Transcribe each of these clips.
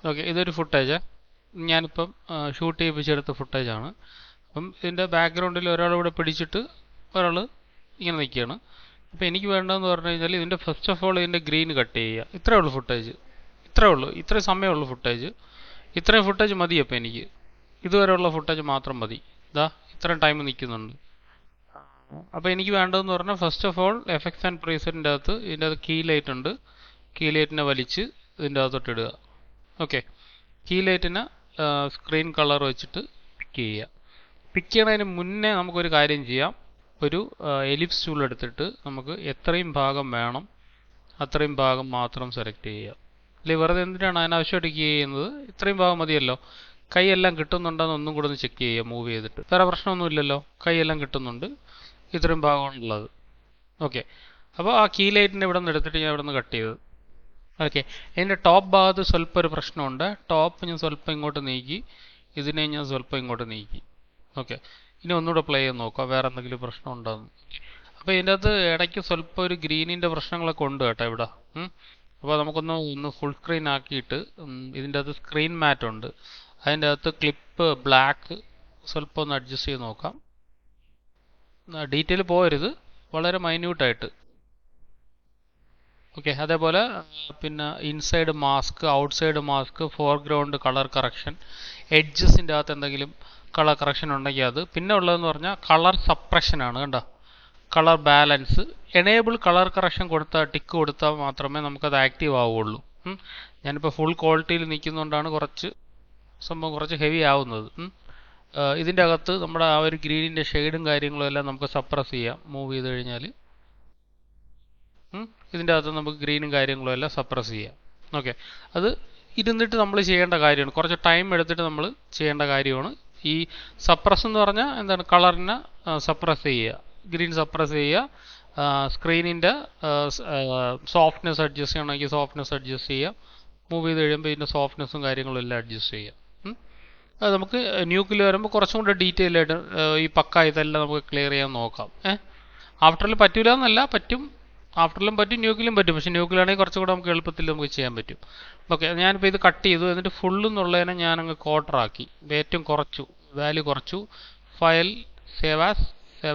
Okay, ഇതൊരു footage ഞാനിപ്പം shoot ചെയ്യിപ്പിച്ചെടുത്ത ഫുട്ടേജാണ്. അപ്പം ഇതിൻ്റെ ബാക്ക്ഗ്രൗണ്ടിൽ ഒരാളിവിടെ പിടിച്ചിട്ട് ഒരാൾ ഇങ്ങനെ നിൽക്കുകയാണ്. അപ്പോൾ എനിക്ക് വേണ്ടതെന്ന് പറഞ്ഞു കഴിഞ്ഞാൽ ഇതിൻ്റെ ഫസ്റ്റ് ഓഫ് ഓൾ ഇതിൻ്റെ ഗ്രീൻ കട്ട് ചെയ്യുക. ഇത്രയേ ഉള്ളൂ ഫുട്ടേജ്, ഇത്രയേ ഉള്ളൂ, ഇത്രയും സമയമുള്ളൂ ഫുട്ടേജ്. ഇത്രയും ഫുട്ടേജ് മതി. അപ്പോൾ എനിക്ക് ഇതുവരെയുള്ള ഫുട്ടേജ് മാത്രം മതി. ഇതാ ഇത്രയും ടൈം നിൽക്കുന്നുണ്ട്. അപ്പോൾ എനിക്ക് വേണ്ടതെന്ന് പറഞ്ഞാൽ first of all effects and പ്രീസെറ്റിൻ്റെ അകത്ത് ഇതിൻ്റെ അകത്ത് കീ ലൈറ്റ് ഉണ്ട്. കീ ലൈറ്റിനെ വലിച്ച് ഇതിൻ്റെ അകത്തോട്ട് ഇടുക. ഓക്കെ, കീ ലൈറ്റിനെ സ്ക്രീൻ കളർ വെച്ചിട്ട് പിക്ക് ചെയ്യുക. പിക്ക് ചെയ്യണതിന് മുന്നേ നമുക്കൊരു കാര്യം ചെയ്യാം. ഒരു എലിപ്സ് ടൂൾ എടുത്തിട്ട് നമുക്ക് എത്രയും ഭാഗം വേണം അത്രയും ഭാഗം മാത്രം സെലക്ട് ചെയ്യുക. അല്ലെങ്കിൽ വെറുതെ എന്തിനാണ് അതിനാവശ്യമായിട്ട് കീ ചെയ്യുന്നത്? ഇത്രയും ഭാഗം മതിയല്ലോ. കൈയെല്ലാം കിട്ടുന്നുണ്ടെന്ന് ഒന്നും കൂടെ ഒന്ന് ചെക്ക് ചെയ്യുക. മൂവ് ചെയ്തിട്ട് വേറെ പ്രശ്നമൊന്നുമില്ലല്ലോ, കൈയെല്ലാം കിട്ടുന്നുണ്ട്, ഇത്രയും ഭാഗമാണുള്ളത്. ഓക്കെ, അപ്പോൾ ആ കീ ലൈറ്റിൻ്റെ ഇവിടെ നിന്ന് എടുത്തിട്ട് ഞാൻ ഇവിടെ നിന്ന് കട്ട് ചെയ്തത്. ഓക്കെ, ഇതിൻ്റെ ടോപ്പ് ഭാഗത്ത് സ്വല്പം ഒരു പ്രശ്നമുണ്ട്. ടോപ്പ് ഞാൻ സ്വല്പം ഇങ്ങോട്ട് നീക്കി, ഇതിനെ ഞാൻ സ്വല്പം ഇങ്ങോട്ട് നീക്കി. ഓക്കെ, ഇനി ഒന്നുകൂടെ പ്ലേ ചെയ്ത് നോക്കാം വേറെ എന്തെങ്കിലും പ്രശ്നം ഉണ്ടോയെന്ന്. അപ്പോൾ ഇതിൻ്റെ അകത്ത് ഇടയ്ക്ക് സ്വല്പം ഒരു ഗ്രീനിൻ്റെ പ്രശ്നങ്ങളൊക്കെ ഉണ്ട് കേട്ടോ ഇവിടെ. അപ്പോൾ നമുക്കൊന്ന് ഫുൾ സ്ക്രീൻ ആക്കിയിട്ട് ഇതിൻ്റെ അകത്ത് സ്ക്രീൻ മാറ്റ് ഉണ്ട്, അതിൻ്റെ അകത്ത് ക്ലിപ്പ് ബ്ലാക്ക് സ്വല്പം ഒന്ന് അഡ്ജസ്റ്റ് ചെയ്ത് നോക്കാം. ഡീറ്റെയിൽ പോകരുത്, വളരെ മൈന്യൂട്ടായിട്ട്. ഓക്കെ, അതേപോലെ പിന്നെ inside mask, outside mask, foreground colour correction, എഡ്ജസിൻ്റെ അകത്ത് എന്തെങ്കിലും കളർ കറക്ഷൻ ഉണ്ടെങ്കിൽ അത്. പിന്നെ ഉള്ളതെന്ന് പറഞ്ഞാൽ കളർ സപ്രഷനാണ്. കണ്ടോ, colour balance. Enable colour correction കൊടുത്താൽ, ടിക്ക് കൊടുത്താൽ മാത്രമേ നമുക്കത് ആക്റ്റീവ് ആവുകയുള്ളൂ. ഞാനിപ്പോൾ ഫുൾ ക്വാളിറ്റിയിൽ നിൽക്കുന്നതുകൊണ്ടാണ് സംഭവം കുറച്ച് ഹെവി ആവുന്നത്. ഇതിൻ്റെ അകത്ത് നമ്മുടെ ആ ഒരു ഗ്രീനിൻ്റെ ഷെയ്ഡും കാര്യങ്ങളും എല്ലാം നമുക്ക് സപ്രസ് ചെയ്യാം. മൂവ് ചെയ്ത് കഴിഞ്ഞാൽ ഇതിൻ്റെ അകത്ത് നമുക്ക് ഗ്രീനും കാര്യങ്ങളും എല്ലാം സപ്രസ് ചെയ്യാം. ഓക്കെ, അത് ഇരുന്നിട്ട് നമ്മൾ ചെയ്യേണ്ട കാര്യമാണ്. കുറച്ച് ടൈം എടുത്തിട്ട് നമ്മൾ ചെയ്യേണ്ട കാര്യമാണ്. ഈ സപ്രസ് എന്ന് പറഞ്ഞാൽ എന്താണ്? കളറിനെ സപ്രസ് ചെയ്യുക, ഗ്രീൻ സപ്രസ് ചെയ്യുക. സ്ക്രീനിൻ്റെ സോഫ്റ്റ്നെസ് അഡ്ജസ്റ്റ് ചെയ്യണമെങ്കിൽ സോഫ്റ്റ്നെസ് അഡ്ജസ്റ്റ് ചെയ്യുക. മൂവ് ചെയ്ത് കഴിയുമ്പോൾ ഇതിൻ്റെ സോഫ്റ്റ്നെസ്സും കാര്യങ്ങളും എല്ലാം അഡ്ജസ്റ്റ് ചെയ്യുക. അത് നമുക്ക് ന്യൂക്കിൽ വരുമ്പോൾ കുറച്ചും കൂടെ ഡീറ്റെയിൽ ആയിട്ട് ഈ പക്ക ഇതെല്ലാം നമുക്ക് ക്ലിയർ ചെയ്യാൻ നോക്കാം. ആഫ്റ്ററിൽ പറ്റൂല എന്നല്ല, പറ്റും. ആഫ്റ്ററിലും പറ്റും, ന്യൂക്കിലും പറ്റും. പക്ഷേ ന്യൂക്കിലാണെങ്കിൽ കുറച്ചും കൂടെ നമുക്ക് എളുപ്പത്തിൽ നമുക്ക് ചെയ്യാൻ പറ്റും. ഓക്കെ, ഞാനിപ്പോൾ ഇത് കട്ട് ചെയ്തു. എന്നിട്ട് ഫുള്ളെന്നുള്ളതിനെ ഞാനങ്ങ് ക്വാർട്ടറാക്കി, ഏറ്റവും കുറച്ചു, വാല്യൂ കുറച്ചു. File save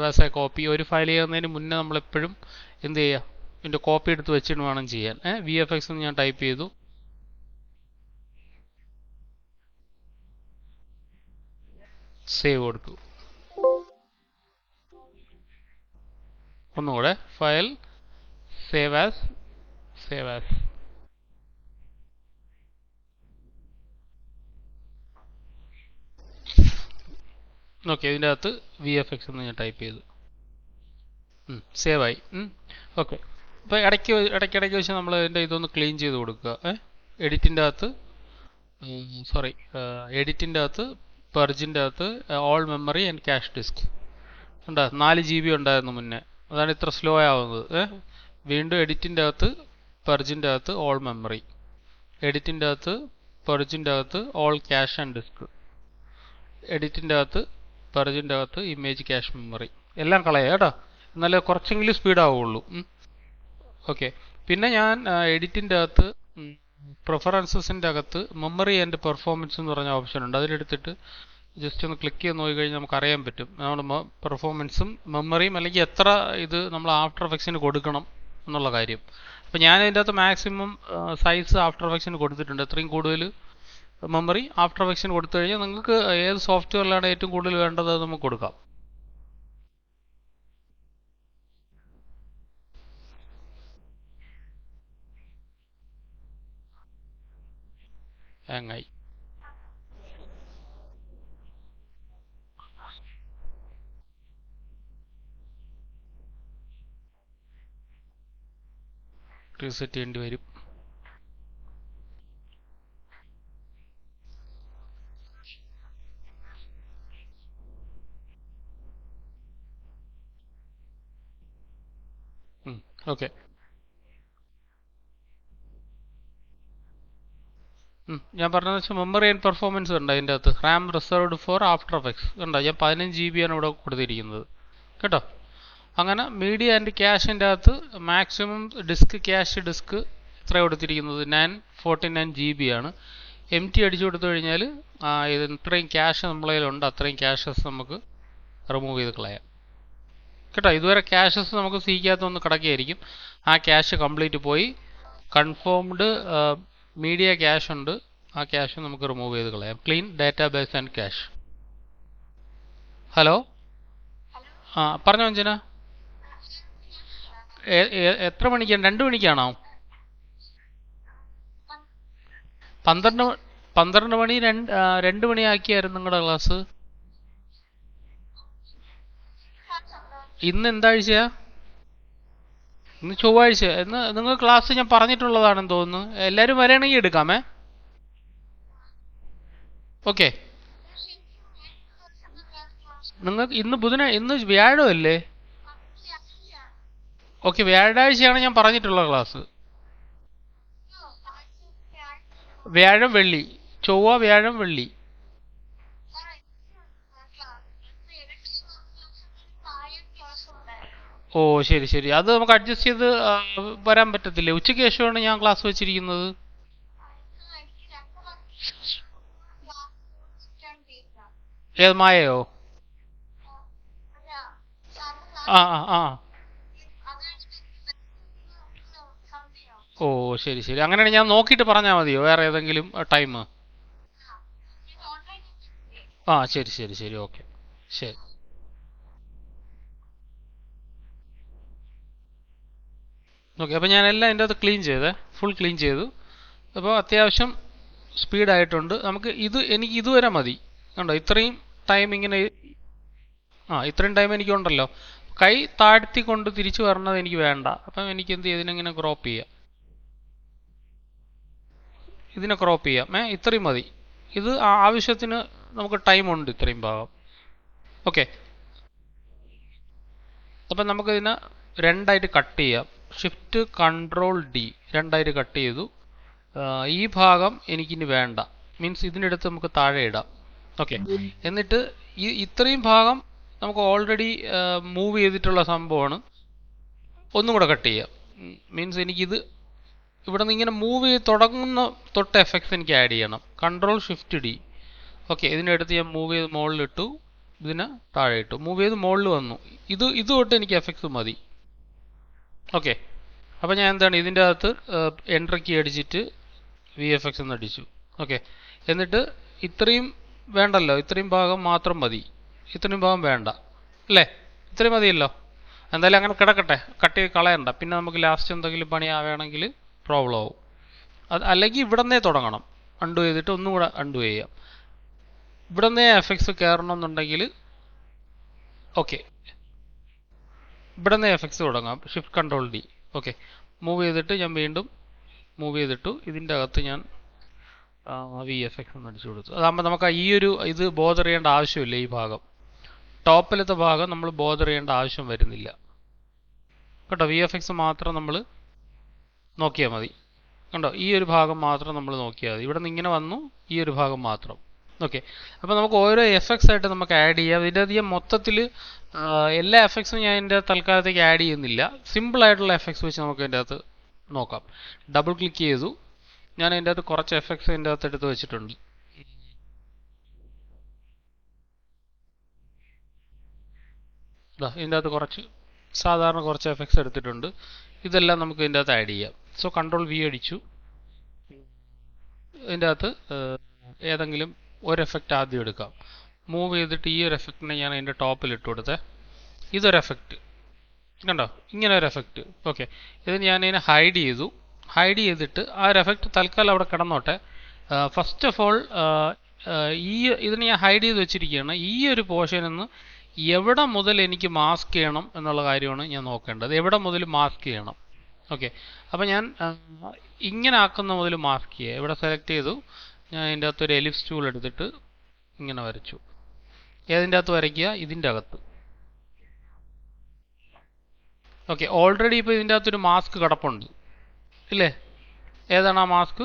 as A copy. ഒരു ഫയൽ ചെയ്യുന്നതിന് മുന്നേ നമ്മളെപ്പോഴും എന്ത് ചെയ്യുക? ഇതിൻ്റെ കോപ്പി എടുത്ത് വെച്ചിട്ട് വേണം ചെയ്യാൻ. VFX എന്ന് ഞാൻ ടൈപ്പ് ചെയ്തു, സേവ് കൊടുത്തു. ഒന്നുകൂടെ ഫയൽ സേവ് ആസ്. ഓക്കെ, ഇതിൻ്റെ അകത്ത് VFX എന്ന് ഞാൻ ടൈപ്പ് ചെയ്തു, സേവായി. ഓക്കെ, ഇപ്പോൾ ഇടയ്ക്കിടയ്ക്ക് വെച്ച് നമ്മൾ ഇതിൻ്റെ ഇതൊന്ന് ക്ലീൻ ചെയ്ത് കൊടുക്കുക. എഡിറ്റിൻ്റെ അകത്ത് എഡിറ്റിൻ്റെ അകത്ത് പെർജിൻ്റെ അകത്ത് all memory and cache disk ഉണ്ടോ? 4 GB ഉണ്ടായിരുന്നു മുന്നേ, അതാണ് ഇത്ര സ്ലോ ആവുന്നത്. വീണ്ടും എഡിറ്റിൻ്റെ അകത്ത് പെർജിൻ്റെ അകത്ത് ഓൾ മെമ്മറി, എഡിറ്റിൻ്റെ അകത്ത് പെർജിൻ്റെ അകത്ത് ഓൾ ക്യാഷ് ആൻഡ് ഡിസ്ക്, എഡിറ്റിൻ്റെ അകത്ത് പെർജിൻ്റെ അകത്ത് ഇമേജ് ക്യാഷ് മെമ്മറി എല്ലാം കളയുക കേട്ടോ, എന്നാലേ കുറച്ചെങ്കിലും സ്പീഡ് ആവുള്ളൂ. ഓക്കെ, പിന്നെ ഞാൻ എഡിറ്റിൻ്റെ അകത്ത് പ്രിഫറൻസസിൻ്റെ അകത്ത് മെമ്മറി ആൻഡ് പെർഫോമൻസ് എന്ന് പറഞ്ഞ ഓപ്ഷൻ ഉണ്ട്. അതിലെടുത്തിട്ട് ജസ്റ്റ് ഒന്ന് ക്ലിക്ക് ചെയ്ത് നോക്കിക്കഴിഞ്ഞാൽ നമുക്ക് അറിയാൻ പറ്റും നമ്മൾ പെർഫോമൻസും മെമ്മറിയും അല്ലെങ്കിൽ എത്ര ഇത് നമ്മൾ ആഫ്റ്റർ എഫക്ട്സിന് കൊടുക്കണം എന്നുള്ള കാര്യം. അപ്പോൾ ഞാൻ ഇതിൻ്റെ അകത്ത് മാക്സിമം സൈസ് ആഫ്റ്റർ എഫക്ട്സിന് കൊടുത്തിട്ടുണ്ട്. എത്രയും കൂടുതൽ മെമ്മറി ആഫ്റ്റർ എഫക്ട്സിന് കൊടുത്തു കഴിഞ്ഞാൽ നിങ്ങൾക്ക് ഏത് സോഫ്റ്റ്വെയറിലാണ് ഏറ്റവും കൂടുതൽ വേണ്ടത് അത് നമുക്ക് കൊടുക്കാം. ഹാങ്ങായി. റീസെറ്റ് ചെയ്യേണ്ടി വരും. ഓക്കെ, ഞാൻ പറഞ്ഞതെന്ന് വെച്ചാൽ മെമ്മറി ആൻഡ് പെർഫോമൻസ് ഉണ്ട് അതിൻ്റെ അകത്ത്. Ram reserved for after effects ഉണ്ടോ? ഞാൻ 15 GB ആണ് ഇവിടെ കൊടുത്തിരിക്കുന്നത് കേട്ടോ. അങ്ങനെ മീഡിയ ആൻഡ് ക്യാഷിൻ്റെ അകത്ത് മാക്സിമം ഡിസ്ക് ക്യാഷ് ഡിസ്ക് എത്ര കൊടുത്തിരിക്കുന്നത്? 949 GB ആണ്. എം ടി അടിച്ചു കൊടുത്തു കഴിഞ്ഞാൽ ഇത് ഇത്രയും ക്യാഷ് നമ്മളെ കയ്യിലുണ്ട് അത്രയും ക്യാഷസ് നമുക്ക് റിമൂവ് ചെയ്ത് കളയാം കേട്ടോ. ഇതുവരെ ക്യാഷസ് നമുക്ക് സീക്കകത്തൊന്ന് കിടക്കുകയായിരിക്കും. ആ ക്യാഷ് കംപ്ലീറ്റ് പോയി. കൺഫേംഡ് മീഡിയ ക്യാഷ് ഉണ്ട്, ആ ക്യാഷ് നമുക്ക് റിമൂവ് ചെയ്ത് കളയാം. Clean database and cash. Hello, പറഞ്ഞോ അഞ്ജന. എത്ര മണിക്കാണ്? 2 മണിക്കാണോ? 12 മണി 2 മണിയാക്കിയായിരുന്നു നിങ്ങളുടെ ക്ലാസ്. ഇന്ന് എന്താഴ്ചയാ? ഇന്ന് ചൊവ്വാഴ്ച. എന്ന് നിങ്ങൾ ക്ലാസ് ഞാൻ പറഞ്ഞിട്ടുള്ളതാണെന്ന് തോന്നുന്നു. എല്ലാവരും വരികയാണെങ്കിൽ എടുക്കാമേ. ഓക്കെ. നിങ്ങൾക്ക് ഇന്ന് വ്യാഴമല്ലേ? ഓക്കെ, വ്യാഴാഴ്ചയാണ് ഞാൻ പറഞ്ഞിട്ടുള്ള ക്ലാസ്. വ്യാഴം വെള്ളി, ചൊവ്വ വ്യാഴം വെള്ളി. ഓ ശരി ശരി, അത് നമുക്ക് അഡ്ജസ്റ്റ് ചെയ്ത് വരാൻ പറ്റത്തില്ലേ? ഉച്ചയ്ക്ക് ശേഷമാണ് ഞാൻ ക്ലാസ് വെച്ചിരിക്കുന്നത്. ഏത് മായയോ? ആ ആ ആ ഓ ശരി ശരി, അങ്ങനെയാണെങ്കിൽ ഞാൻ നോക്കിയിട്ട് പറഞ്ഞാൽ മതിയോ വേറെ ഏതെങ്കിലും ടൈം? ആ ശരി ശരി ശരി, ഓക്കെ ശരി. ഓക്കെ, അപ്പോൾ ഞാനെല്ലാം എൻ്റെ അത് ക്ലീൻ ചെയ്തേ, ഫുൾ ക്ലീൻ ചെയ്തു. അപ്പോൾ അത്യാവശ്യം സ്പീഡായിട്ടുണ്ട്. എനിക്ക് ഇതുവരെ മതി. കണ്ടോ, ഇത്രയും ടൈം ഇങ്ങനെ. ഇത്രയും ടൈം എനിക്കുണ്ടല്ലോ. കൈ താഴ്ത്തിക്കൊണ്ട് തിരിച്ചു വരണത് എനിക്ക് വേണ്ട. അപ്പം എനിക്ക് എന്ത് ചെയ്യും, ഇതിനെങ്ങനെ ക്രോപ്പ് ചെയ്യാം, ഇതിനെ ക്രോപ്പ് ചെയ്യാം. ഇത്രയും മതി. ഇത് ആവശ്യത്തിന് നമുക്ക് ടൈമുണ്ട് ഇത്രയും ഭാഗം. ഓക്കെ, അപ്പം നമുക്കിതിനെ രണ്ടായിട്ട് കട്ട് ചെയ്യാം. ഷിഫ്റ്റ് കൺട്രോൾ ഡി, രണ്ടായിട്ട് കട്ട് ചെയ്തു. ഈ ഭാഗം എനിക്കിനി വേണ്ട, മീൻസ് ഇതിനെടുത്ത് നമുക്ക് താഴെ ഇടാം. ഓക്കെ, എന്നിട്ട് ഇത്രയും ഭാഗം നമുക്ക് ഓൾറെഡി മൂവ് ചെയ്തിട്ടുള്ള സംഭവമാണ്. ഒന്നും കൂടെ കട്ട് ചെയ്യാം. മീൻസ് എനിക്കിത് ഇവിടെ നിന്ന് ഇങ്ങനെ മൂവ് ചെയ്ത് തുടങ്ങുന്ന തൊട്ട് എഫക്ട്സ് എനിക്ക് ആഡ് ചെയ്യണം. Control shift D. ഓക്കെ, ഇതിനെടുത്ത് ഞാൻ മൂവ് ചെയ്ത് മുകളിലിട്ടു, ഇതിനെ താഴെ ഇട്ടു, മൂവ് ചെയ്ത് മുകളിൽ വന്നു. ഇത് തൊട്ട് എനിക്ക് എഫക്ട്സ് മതി. ഓക്കെ, അപ്പോൾ ഞാൻ എന്താണ് ഇതിൻ്റെ അകത്ത് എൻ്റർ കീ അടിച്ചിട്ട് VFX എന്ന് അടിച്ചു. ഓക്കെ, എന്നിട്ട് ഇത്രയും വേണ്ടല്ലോ, ഇത്രയും ഭാഗം മാത്രം മതി. ഇത്രയും ഭാഗം വേണ്ട അല്ലേ? ഇത്രയും മതിയല്ലോ. എന്തായാലും അങ്ങനെ കിടക്കട്ടെ, കട്ട് ചെയ്ത് കളയണ്ട. പിന്നെ നമുക്ക് ലാസ്റ്റ് എന്തെങ്കിലും പണിയാവുകയാണെങ്കിൽ പ്രോബ്ലം ആവും. അല്ലെങ്കിൽ ഇവിടെ നിന്നേ തുടങ്ങണം. അൺഡു ചെയ്തിട്ട് ഒന്നും കൂടെ അൺഡു ചെയ്യാം. ഇവിടെ നിന്നേ എഫക്ട്സ് കയറണമെന്നുണ്ടെങ്കിൽ ഓക്കെ, ഇവിടെ നിന്ന് എഫക്ട്സ് തുടങ്ങാം. Shift control D. Okay, move ചെയ്തിട്ട് ഞാൻ വീണ്ടും മൂവ് ചെയ്തിട്ടു. ഇതിൻ്റെ അകത്ത് ഞാൻ VFX എന്ന് അടിച്ചു കൊടുത്തു. അതാകുമ്പോൾ നമുക്ക് ഇത് ബോദർ ചെയ്യേണ്ട ആവശ്യമില്ല. ഈ ഭാഗം, ടോപ്പിലത്തെ ഭാഗം നമ്മൾ ബോദർ ചെയ്യേണ്ട ആവശ്യം വരുന്നില്ല കേട്ടോ. VFX മാത്രം നമ്മൾ നോക്കിയാൽ മതി. കണ്ടോ, ഈ ഒരു ഭാഗം മാത്രം നമ്മൾ നോക്കിയാൽ മതി. ഇവിടെ നിന്ന് ഇങ്ങനെ വന്നു, ഈ ഒരു ഭാഗം മാത്രം. ഓക്കെ, അപ്പോൾ നമുക്ക് ഓരോ എഫക്ട്സ് ആയിട്ട് നമുക്ക് ആഡ് ചെയ്യാം. ഇതിൻ്റെ അധികം മൊത്തത്തിൽ എല്ലാ എഫക്ട്സും ഞാൻ എൻ്റെ തൽക്കാലത്തേക്ക് ആഡ് ചെയ്യുന്നില്ല. സിമ്പിളായിട്ടുള്ള എഫക്ട്സ് വെച്ച് നമുക്ക് ഇതിൻ്റെ അകത്ത് നോക്കാം. ഡബിൾ ക്ലിക്ക് ചെയ്തു. ഞാൻ അതിൻ്റെ അകത്ത് കുറച്ച് എഫക്ട്സ് ഇതിൻ്റെ അകത്ത് എടുത്ത് വെച്ചിട്ടുണ്ട്. ഇതിൻ്റെ അകത്ത് സാധാരണ കുറച്ച് എഫക്ട്സ് എടുത്തിട്ടുണ്ട്. ഇതെല്ലാം നമുക്ക് ഇതിൻ്റെ അകത്ത് ആഡ് ചെയ്യാം. സോ കൺട്രോൾ V അടിച്ചു. ഇതിൻ്റെ അകത്ത് ഏതെങ്കിലും ഒരു എഫക്റ്റ് ആദ്യം എടുക്കാം. മൂവ് ചെയ്തിട്ട് ഈ ഒരു എഫക്റ്റിനെ ഞാൻ അതിൻ്റെ ടോപ്പിൽ ഇട്ട് കൊടുത്തേ. ഇതൊരു എഫക്റ്റ് കണ്ടോ, ഇങ്ങനെ ഒരു എഫക്റ്റ്. ഓക്കെ, ഇത് ഞാനിതിനെ ഹൈഡ് ചെയ്തു. ഹൈഡ് ചെയ്തിട്ട് ആ ഒരു എഫക്റ്റ് തൽക്കാലം അവിടെ കിടന്നോട്ടെ. ഫസ്റ്റ് ഓഫ് ഓൾ ഇതിനെ ഞാൻ ഹൈഡ് ചെയ്ത് വെച്ചിരിക്കുകയാണ്. ഈ ഒരു പോർഷനിൽ നിന്ന് എവിടെ മുതൽ എനിക്ക് മാസ്ക് ചെയ്യണം എന്നുള്ള കാര്യമാണ് ഞാൻ നോക്കേണ്ടത്. എവിടെ മുതൽ മാസ്ക് ചെയ്യണം. ഓക്കെ, അപ്പോൾ ഞാൻ ഇങ്ങനെ ആക്കുന്ന മുതൽ മാസ്ക് ചെയ്യുക. ഇവിടെ സെലക്ട് ചെയ്തു. ഞാൻ ഇതിൻ്റെ അകത്ത് ഒരു എലിപ്സ് ടൂൾ എടുത്തിട്ട് ഇങ്ങനെ വരച്ചു. ഏതിൻ്റെ അകത്ത് വരയ്ക്കുക? ഇതിൻ്റെ അകത്ത്. ഓക്കെ, ഓൾറെഡി ഇപ്പോൾ ഇതിൻ്റെ അകത്തൊരു മാസ്ക് കിടപ്പുണ്ട് ഇല്ലേ? ഏതാണ് ആ മാസ്ക്?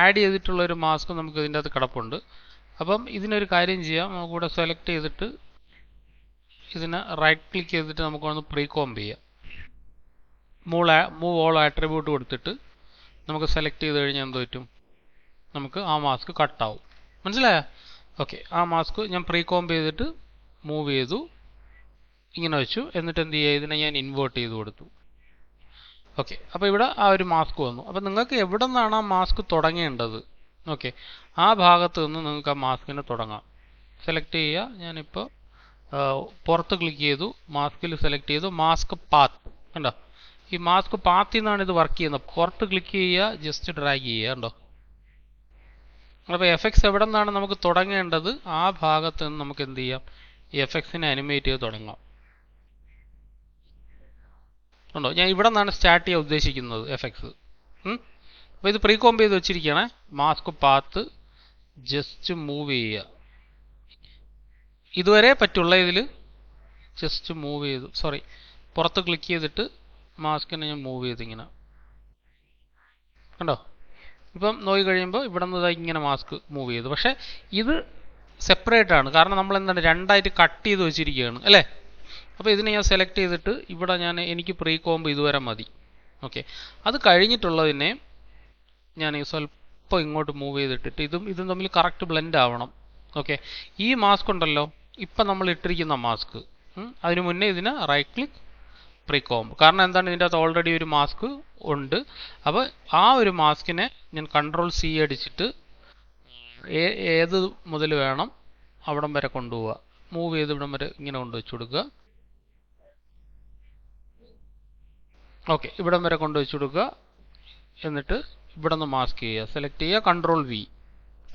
ആഡ് ചെയ്തിട്ടുള്ളൊരു മാസ്ക് നമുക്ക് ഇതിൻ്റെ അകത്ത് കിടപ്പുണ്ട്. അപ്പം ഇതിനൊരു കാര്യം ചെയ്യാം. നമുക്കിവിടെ സെലക്ട് ചെയ്തിട്ട് ഇതിനെ റൈറ്റ് ക്ലിക്ക് ചെയ്തിട്ട് നമുക്കൊന്ന് പ്രീകോംബ് ചെയ്യാം. മൂവ് ഓൾ ആട്രിബ്യൂട്ട് കൊടുത്തിട്ട് നമുക്ക് സെലക്ട് ചെയ്ത് കഴിഞ്ഞാൽ എന്ത് പറ്റും? നമുക്ക് ആ മാസ്ക് കട്ടാവും. മനസ്സിലായോ? ഓക്കെ, ആ മാസ്ക് ഞാൻ പ്രീ കോംബ് ചെയ്തിട്ട് മൂവ് ചെയ്തു, ഇങ്ങനെ വെച്ചു. എന്നിട്ട് എന്ത് ചെയ്യുക, ഇതിനെ ഞാൻ ഇൻവേർട്ട് ചെയ്ത് കൊടുത്തു. ഓക്കെ, അപ്പോൾ ഇവിടെ ആ ഒരു മാസ്ക് വന്നു. അപ്പോൾ നിങ്ങൾക്ക് എവിടെ നിന്നാണ് ആ മാസ്ക് തുടങ്ങേണ്ടത്, ഓക്കെ, ആ ഭാഗത്ത് നിന്ന് നിങ്ങൾക്ക് ആ മാസ്കിനെ തുടങ്ങാം. സെലക്ട് ചെയ്യുക. ഞാനിപ്പോൾ പുറത്ത് ക്ലിക്ക് ചെയ്തു, മാസ്കിൽ സെലക്ട് ചെയ്തു, മാസ്ക് പാത്ത്. കണ്ടോ, ഈ മാസ്ക് പാത്തിൽ നിന്നാണ് ഇത് വർക്ക് ചെയ്യുന്നത്. പുറത്ത് ക്ലിക്ക് ചെയ്യുക, ജസ്റ്റ് ഡ്രാഗ് ചെയ്യുക. കണ്ടോ, അപ്പോൾ എഫക്ട്സ് എവിടെ നിന്നാണ് നമുക്ക് തുടങ്ങേണ്ടത് ആ ഭാഗത്ത് നിന്ന് നമുക്ക് എന്ത് ചെയ്യാം, ഈ എഫക്ട്സിനെ അനിമേറ്റ് ചെയ്ത് തുടങ്ങാം. ഉണ്ടോ, ഞാൻ ഇവിടെ നിന്നാണ് സ്റ്റാർട്ട് ചെയ്യാൻ ഉദ്ദേശിക്കുന്നത് എഫക്ട്സ്. അപ്പോൾ ഇത് പ്രീ കോംബ് ചെയ്ത് വെച്ചിരിക്കുകയാണ്. മാസ്ക് പാത്ത് ജസ്റ്റ് മൂവ് ചെയ്യുക. ഇതുവരെ പറ്റുള്ള ഇതിൽ ജസ്റ്റ് മൂവ് ചെയ്തു, സോറി, പുറത്ത് ക്ലിക്ക് ചെയ്തിട്ട് മാസ്കിനെ ഞാൻ മൂവ് ചെയ്ത് ഇങ്ങനെ. കണ്ടോ, ഇപ്പം നോക്കി കഴിയുമ്പോൾ ഇവിടെ നിന്ന് ഇങ്ങനെ മാസ്ക് മൂവ് ചെയ്തു. പക്ഷേ ഇത് സെപ്പറേറ്റ് ആണ്, കാരണം നമ്മൾ എന്താണ് രണ്ടായിട്ട് കട്ട് ചെയ്ത് വെച്ചിരിക്കുകയാണ് അല്ലേ. അപ്പോൾ ഇതിനെ ഞാൻ സെലക്ട് ചെയ്തിട്ട് ഇവിടെ എനിക്ക് പ്രീ കോംബ് ഇതുവരെ മതി. ഓക്കെ, അത് കഴിഞ്ഞിട്ടുള്ളതിനെ ഞാൻ സ്വല്പം ഇങ്ങോട്ട് മൂവ് ചെയ്തിട്ടിട്ട് ഇതും തമ്മിൽ കറക്റ്റ് ബ്ലെൻഡ് ആവണം. ഓക്കെ, ഈ മാസ്ക് ഉണ്ടല്ലോ, ഇപ്പം നമ്മൾ ഇട്ടിരിക്കുന്ന മാസ്ക്, അതിന് മുന്നേ ഇതിന് റൈറ്റ് ക്ലിക്ക് പ്രീ കോംബ്. കാരണം എന്താണ്, ഇതിൻ്റെ അകത്ത് ഓൾറെഡി ഒരു മാസ്ക് ഉണ്ട്. അപ്പോൾ ആ ഒരു മാസ്കിനെ ഞാൻ Ctrl+C അടിച്ചിട്ട് ഏത് മുതൽ വേണം അവിടം വരെ കൊണ്ടുപോവുക, മൂവ് ചെയ്ത് ഇവിടം വരെ ഇങ്ങനെ കൊണ്ടുവച്ച് കൊടുക്കുക. ഓക്കെ, ഇവിടം വരെ കൊണ്ടുവച്ച് കൊടുക്കുക. എന്നിട്ട് ഇവിടെ നിന്ന് മാസ്ക് ചെയ്യുക, സെലക്ട് ചെയ്യുക, Ctrl+V.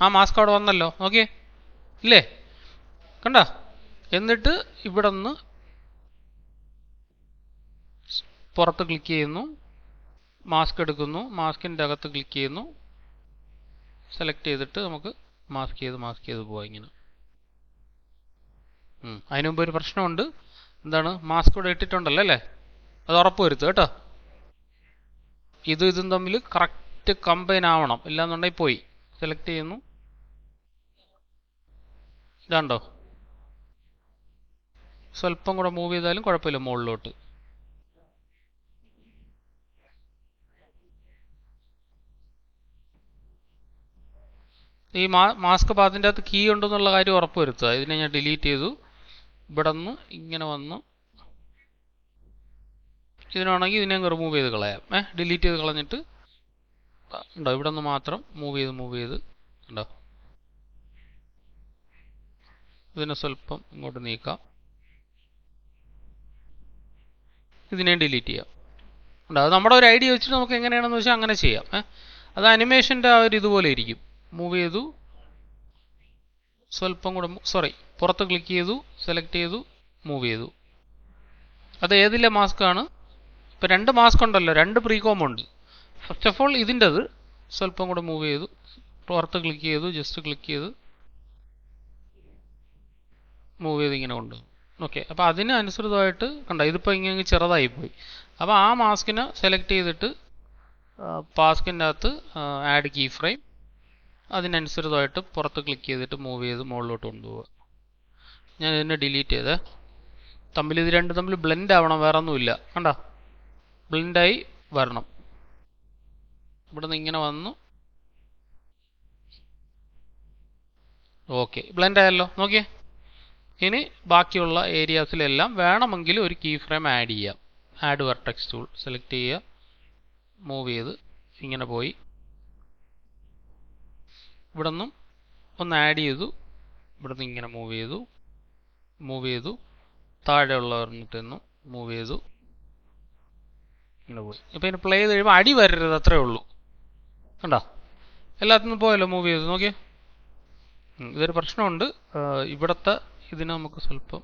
ആ മാസ്ക് അവിടെ വന്നല്ലോ, ഓക്കെ ഇല്ലേ, കണ്ട. എന്നിട്ട് ഇവിടെ നിന്ന് പുറത്ത് ക്ലിക്ക് ചെയ്യുന്നു, മാസ്ക് എടുക്കുന്നു, മാസ്കിൻ്റെ അകത്ത് ക്ലിക്ക് ചെയ്യുന്നു, സെലക്ട് ചെയ്തിട്ട് നമുക്ക് മാസ്ക് ചെയ്ത് പോവാം ഇങ്ങനെ. അതിനു മുമ്പ് ഒരു പ്രശ്നമുണ്ട്. എന്താണ്, മാസ്ക് ഇവിടെ ഇട്ടിട്ടുണ്ടല്ലോ അല്ലേ, അത് ഉറപ്പ് വരുത്തുക കേട്ടോ. ഇതും തമ്മിൽ കറക്റ്റ് കമ്പൈൻ ആവണം, ഇല്ലാന്നുണ്ടെങ്കിൽ പോയി. സെലക്ട് ചെയ്യുന്നു, ഇതാണ്ടോ, സ്വല്പം കൂടെ മൂവ് ചെയ്താലും കുഴപ്പമില്ല മുകളിലോട്ട്. ഈ മാസ്ക് പാത്തിൻ്റെ അകത്ത് കീ ഉണ്ടെന്നുള്ള കാര്യം ഉറപ്പ് വരുത്തുക. ഇതിനെ ഞാൻ ഡിലീറ്റ് ചെയ്തു. ഇവിടെ നിന്ന് ഇങ്ങനെ വന്നു, ഇതിനാണെങ്കിൽ ഇതിനെ റിമൂവ് ചെയ്ത് കളയാം. ഡിലീറ്റ് ചെയ്ത് കളഞ്ഞിട്ട് ഉണ്ടോ, ഇവിടെ നിന്ന് മാത്രം മൂവ് ചെയ്ത് ഉണ്ടോ, ഇതിനെ സ്വല്പം ഇങ്ങോട്ട് നീക്കാം, ഇതിനെ ഡിലീറ്റ് ചെയ്യാം. ഉണ്ടോ, അത് നമ്മുടെ ഒരു ഐഡിയ വെച്ചിട്ട് നമുക്ക് എങ്ങനെയാണെന്ന് വെച്ചാൽ അങ്ങനെ ചെയ്യാം. അത് അനിമേഷൻ്റെ ആ ഒരു ഇതുപോലെ ഇരിക്കും. മൂവ് ചെയ്തു, സ്വല്പം കൂടെ, സോറി, പുറത്ത് ക്ലിക്ക് ചെയ്തു, സെലക്ട് ചെയ്തു, മൂവ് ചെയ്തു. അത് ഏതിലെ മാസ്ക് ആണ്, ഇപ്പോൾ രണ്ട് മാസ്ക് ഉണ്ടല്ലോ, രണ്ട് പ്രീ കോംബ് ഉണ്ട്. ഫസ്റ്റ് ഓഫ് ഓൾ ഇതിൻ്റെത് സ്വല്പം കൂടെ മൂവ് ചെയ്തു, പുറത്ത് ക്ലിക്ക് ചെയ്തു, ജസ്റ്റ് ക്ലിക്ക് ചെയ്ത് മൂവ് ചെയ്ത് ഇങ്ങനെ കൊണ്ടുപോകും. ഓക്കെ, അപ്പോൾ അതിന് അനുസൃതമായിട്ട് കണ്ടോ, ഇതിപ്പോൾ ഇങ്ങനെ ചെറുതായിപ്പോയി. അപ്പോൾ ആ മാസ്കിനെ സെലക്ട് ചെയ്തിട്ട് മാസ്കിൻ്റെ അകത്ത് ആഡ് കീ ഫ്രെയിം, അതിനനുസൃതമായിട്ട് പുറത്ത് ക്ലിക്ക് ചെയ്തിട്ട് മൂവ് ചെയ്ത് മുകളിലോട്ട് കൊണ്ടുപോവുക. ഞാൻ ഇതിനെ ഡിലീറ്റ് ചെയ്തേ. ഇത് രണ്ടും തമ്മിൽ ബ്ലെൻഡ് ആവണം, വേറെ ഒന്നുമില്ല. കണ്ടോ, ബ്ലെൻഡായി വരണം. ഇവിടെ നിന്ന് ഇങ്ങനെ വന്നു, ഓക്കെ, ബ്ലെൻഡ് ആയല്ലോ, നോക്കിയേ. ഇനി ബാക്കിയുള്ള ഏരിയാസിലെല്ലാം വേണമെങ്കിൽ ഒരു കീ ഫ്രെയിം ആഡ് ചെയ്യാം. ആഡ് വെർട്ടെക്സ് ടൂൾ സെലക്ട് ചെയ്യുക, മൂവ് ചെയ്ത് ഇങ്ങനെ പോയി, ഇവിടെ നിന്നും ഒന്ന് ആഡ് ചെയ്തു, ഇവിടെ നിന്ന് ഇങ്ങനെ മൂവ് ചെയ്തു, താഴെയുള്ള പറഞ്ഞിട്ട് നിന്നും മൂവ് ചെയ്തു, ഇങ്ങനെ പോയി. ഇപ്പോൾ ഇതിന് പ്ലേ ചെയ്ത് കഴിയുമ്പോൾ അടി വരരുത്, അത്രേ ഉള്ളൂ. കണ്ടോ, എല്ലാത്തിനും പോയല്ലോ, മൂവ് ചെയ്ത് നോക്കിയേ. ഇതൊരു പ്രശ്നമുണ്ട്, ഇവിടുത്തെ ഇതിനെ നമുക്ക് സ്വല്പം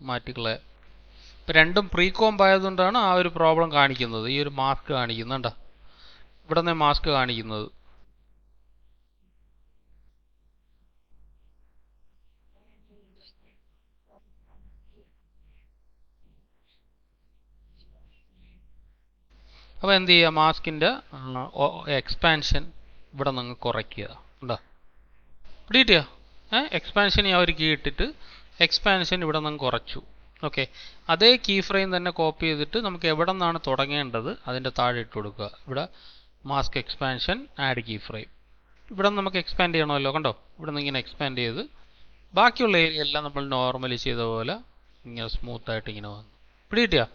മാറ്റിക്കളയാം. ഇപ്പം രണ്ടും പ്രീ കോംബ് ആയതുകൊണ്ടാണ് ആ ഒരു പ്രോബ്ലം കാണിക്കുന്നത്, ഈ ഒരു മാസ്ക് കാണിക്കുന്നുണ്ടോ, ഇവിടെ നിന്ന് മാസ്ക് കാണിക്കുന്നത്. അപ്പോൾ എന്ത് ചെയ്യുക, മാസ്കിൻ്റെ എക്സ്പാൻഷൻ ഇവിടെ നിന്ന് കുറയ്ക്കുക. ഉണ്ടോ, പിടികിട്ടിയ എക്സ്പാൻഷൻ ഞാൻ ഒരു കീ ഇട്ടിട്ട് എക്സ്പാൻഷൻ ഇവിടെ നിന്ന് കുറച്ചു. ഓക്കെ, അതേ കീ ഫ്രെയിം തന്നെ കോപ്പി ചെയ്തിട്ട് നമുക്ക് എവിടെ നിന്നാണ് തുടങ്ങേണ്ടത് അതിൻ്റെ താഴെ ഇട്ട് കൊടുക്കുക. ഇവിടെ mask expansion add key frame. ഇവിടെ നിന്ന് നമുക്ക് എക്സ്പാൻഡ് ചെയ്യണമല്ലോ, കണ്ടോ? ഇവിടെ നിന്ന് ഇങ്ങനെ എക്സ്പാൻഡ് ചെയ്ത് ബാക്കിയുള്ള ഏരിയ എല്ലാം നമ്മൾ നോർമലി ചെയ്ത പോലെ ഇങ്ങനെ സ്മൂത്തായിട്ട് ഇങ്ങനെ വന്നു. പിടികിട്ടിയാ?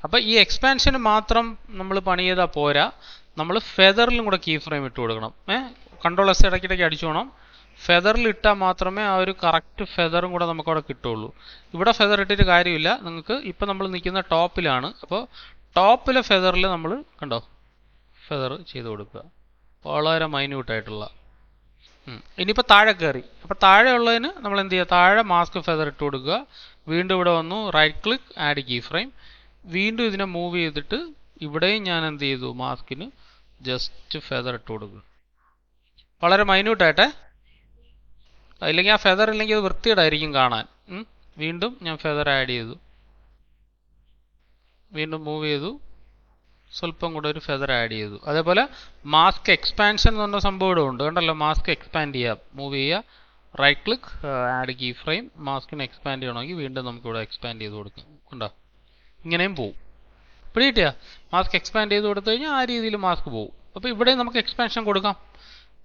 അപ്പോൾ ഈ എക്സ്പാൻഷന് മാത്രം നമ്മൾ പണി ചെയ്താൽ പോരാ, നമ്മൾ ഫെദറിലും കൂടെ കീ ഫ്രെയിം ഇട്ട് കൊടുക്കണം. കൺട്രോൾ എസ് ഇടയ്ക്കിടയ്ക്ക് അടിച്ചു വേണം. ഫെദറിൽ ഇട്ടാൽ മാത്രമേ ആ ഒരു കറക്റ്റ് ഫെദറും കൂടെ നമുക്കവിടെ കിട്ടുള്ളൂ. ഇവിടെ ഫെദർ ഇട്ടിട്ട് കാര്യമില്ല. നിങ്ങൾക്ക് ഇപ്പം നമ്മൾ നിൽക്കുന്ന ടോപ്പിലാണ്. അപ്പോൾ ടോപ്പിലെ ഫെദറിൽ നമ്മൾ കണ്ടോ ഫെദർ ചെയ്ത് കൊടുക്കുക, വളരെ മൈന്യൂട്ടായിട്ടുള്ള. ഇനിയിപ്പോൾ താഴെ കയറി. അപ്പോൾ താഴെ ഉള്ളതിന് നമ്മൾ എന്ത് ചെയ്യുക? താഴെ മാസ്ക് ഫെദർ ഇട്ട് കൊടുക്കുക. വീണ്ടും ഇവിടെ വന്നു, right click, add key frame. വീണ്ടും ഇതിനെ മൂവ് ചെയ്തിട്ട് ഇവിടെയും ഞാൻ എന്ത് ചെയ്തു? മാസ്കിന് ജസ്റ്റ് ഫെദർ ഇട്ട് കൊടുക്കുക, വളരെ മൈന്യൂട്ടായിട്ടെ. ഇല്ലെങ്കിൽ ആ ഫെദർ ഇല്ലെങ്കിൽ അത് വൃത്തികേടായിരിക്കും കാണാൻ. വീണ്ടും ഞാൻ ഫെദർ ആഡ് ചെയ്തു, വീണ്ടും മൂവ് ചെയ്തു, സ്വല്പം കൂടെ ഒരു ഫെദർ ആഡ് ചെയ്തു. അതേപോലെ മാസ്ക് എക്സ്പാൻഷൻ എന്ന് പറഞ്ഞ സംഭവം ഇവിടെ ഉണ്ട്, കണ്ടല്ലോ? മാസ്ക് എക്സ്പാൻഡ് ചെയ്യുക, മൂവ് ചെയ്യുക, right click, add key frame. മാസ്കിനെ എക്സ്പാൻഡ് ചെയ്യണമെങ്കിൽ വീണ്ടും നമുക്കിവിടെ എക്സ്പാൻഡ് ചെയ്ത് കൊടുക്കാം, കണ്ടോ? ഇങ്ങനെയും പോവും. പിടികിട്ടിയ? മാസ്ക് എക്സ്പാൻഡ് ചെയ്ത് കൊടുത്തു കഴിഞ്ഞാൽ ആ രീതിയിൽ മാസ്ക് പോവും. അപ്പോൾ ഇവിടെ നമുക്ക് എക്സ്പാൻഷൻ കൊടുക്കാം.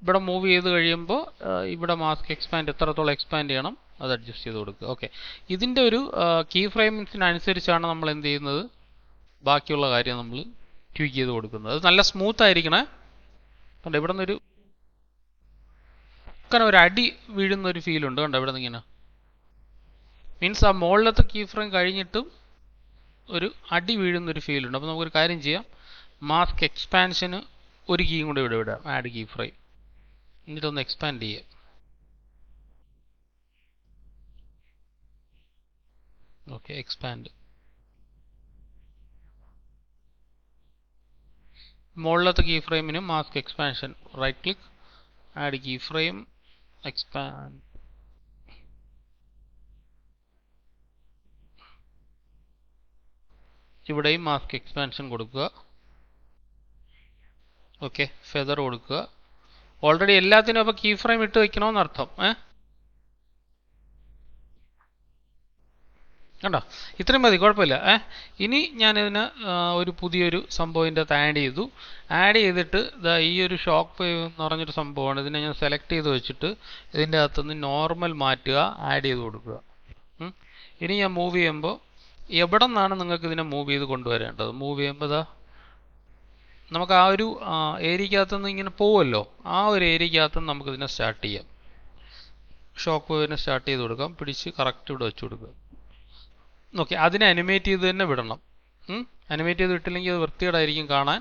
ഇവിടെ മൂവ് ചെയ്ത് കഴിയുമ്പോൾ ഇവിടെ മാസ്ക് എക്സ്പാൻഡ് എത്രത്തോളം എക്സ്പാൻഡ് ചെയ്യണം അത് അഡ്ജസ്റ്റ് ചെയ്ത് കൊടുക്കുക. ഓക്കെ, ഇതിൻ്റെ ഒരു കീ ഫ്രെയിംസിനനുസരിച്ചാണ് നമ്മൾ എന്ത് ചെയ്യുന്നത്? ബാക്കിയുള്ള കാര്യം നമ്മൾ ട്വീക്ക് ചെയ്ത് കൊടുക്കുന്നത്. അത് നല്ല സ്മൂത്ത് ആയിരിക്കണേ. കണ്ടോ? ഇവിടെ നിന്നൊരു ഒരു അടി വീഴുന്ന ഒരു ഫീൽ ഉണ്ട്, കണ്ടോ? ഇവിടെ നിന്ന് ഇങ്ങനെ മീൻസ് ആ മുകളിലത്തെ കീ ഫ്രെയിം കഴിഞ്ഞിട്ടും ഒരു അടി വീഴുന്നൊരു ഫീൽ ഉണ്ട്. അപ്പോൾ നമുക്കൊരു കാര്യം ചെയ്യാം, മാസ്ക് എക്സ്പാൻഷന് ഒരു കീയും കൂടെ ഇവിടെ വിടാം, ആഡ് കീ ഫ്രെയിം. എന്നിട്ടൊന്ന് എക്സ്പാൻഡ് ചെയ്യാം. Okay, expand. മുകളിലത്തെ കീ ഫ്രെയിമിന് mask expansion, right click, add key frame, expand. ഇവിടെയും മാസ്ക് എക്സ്പാൻഷൻ കൊടുക്കുക. ഓക്കെ, ഫെദർ കൊടുക്കുക. ഓൾറെഡി എല്ലാത്തിനും അപ്പോൾ കീ ഫ്രെയിം ഇട്ട് വെക്കണമെന്ന് അർത്ഥം. കണ്ടോ? ഇത്രയും മതി, കുഴപ്പമില്ല. ഇനി ഞാനിതിന് ഒരു പുതിയൊരു സംഭവം ഇതിൻ്റെ അകത്ത് ആഡ് ചെയ്തു. ആഡ് ചെയ്തിട്ട് ഈ ഒരു ഷോക്ക് വേവ് എന്ന് പറഞ്ഞൊരു സംഭവമാണ്. ഇതിനെ ഞാൻ സെലക്ട് ചെയ്ത് വെച്ചിട്ട് ഇതിൻ്റെ അകത്തുനിന്ന് നോർമൽ മാറ്റുക, ആഡ് ചെയ്ത് കൊടുക്കുക. ഇനി ഞാൻ മൂവ് ചെയ്യുമ്പോൾ എവിടെ നിന്നാണ് നിങ്ങൾക്ക് ഇതിനെ മൂവ് ചെയ്ത് കൊണ്ടുവരേണ്ടത്? മൂവ് ചെയ്യുമ്പോൾ നമുക്ക് ആ ഒരു ഏരിയക്കകത്തുനിന്ന് ഇങ്ങനെ പോവുമല്ലോ, ആ ഒരു ഏരിയക്കകത്തുനിന്ന് നമുക്കിതിനെ സ്റ്റാർട്ട് ചെയ്യാം. ഷോക്ക് വേവിനെ സ്റ്റാർട്ട് ചെയ്ത് കൊടുക്കാം, പിടിച്ച് കറക്റ്റ് ഇവിടെ വെച്ച് കൊടുക്കുക. ഓക്കെ, അതിനെ അനിമേറ്റ് ചെയ്ത് തന്നെ വിടണം. അനിമേറ്റ് ചെയ്ത് വിട്ടില്ലെങ്കിൽ അത് വൃത്തികേടായിരിക്കും കാണാൻ.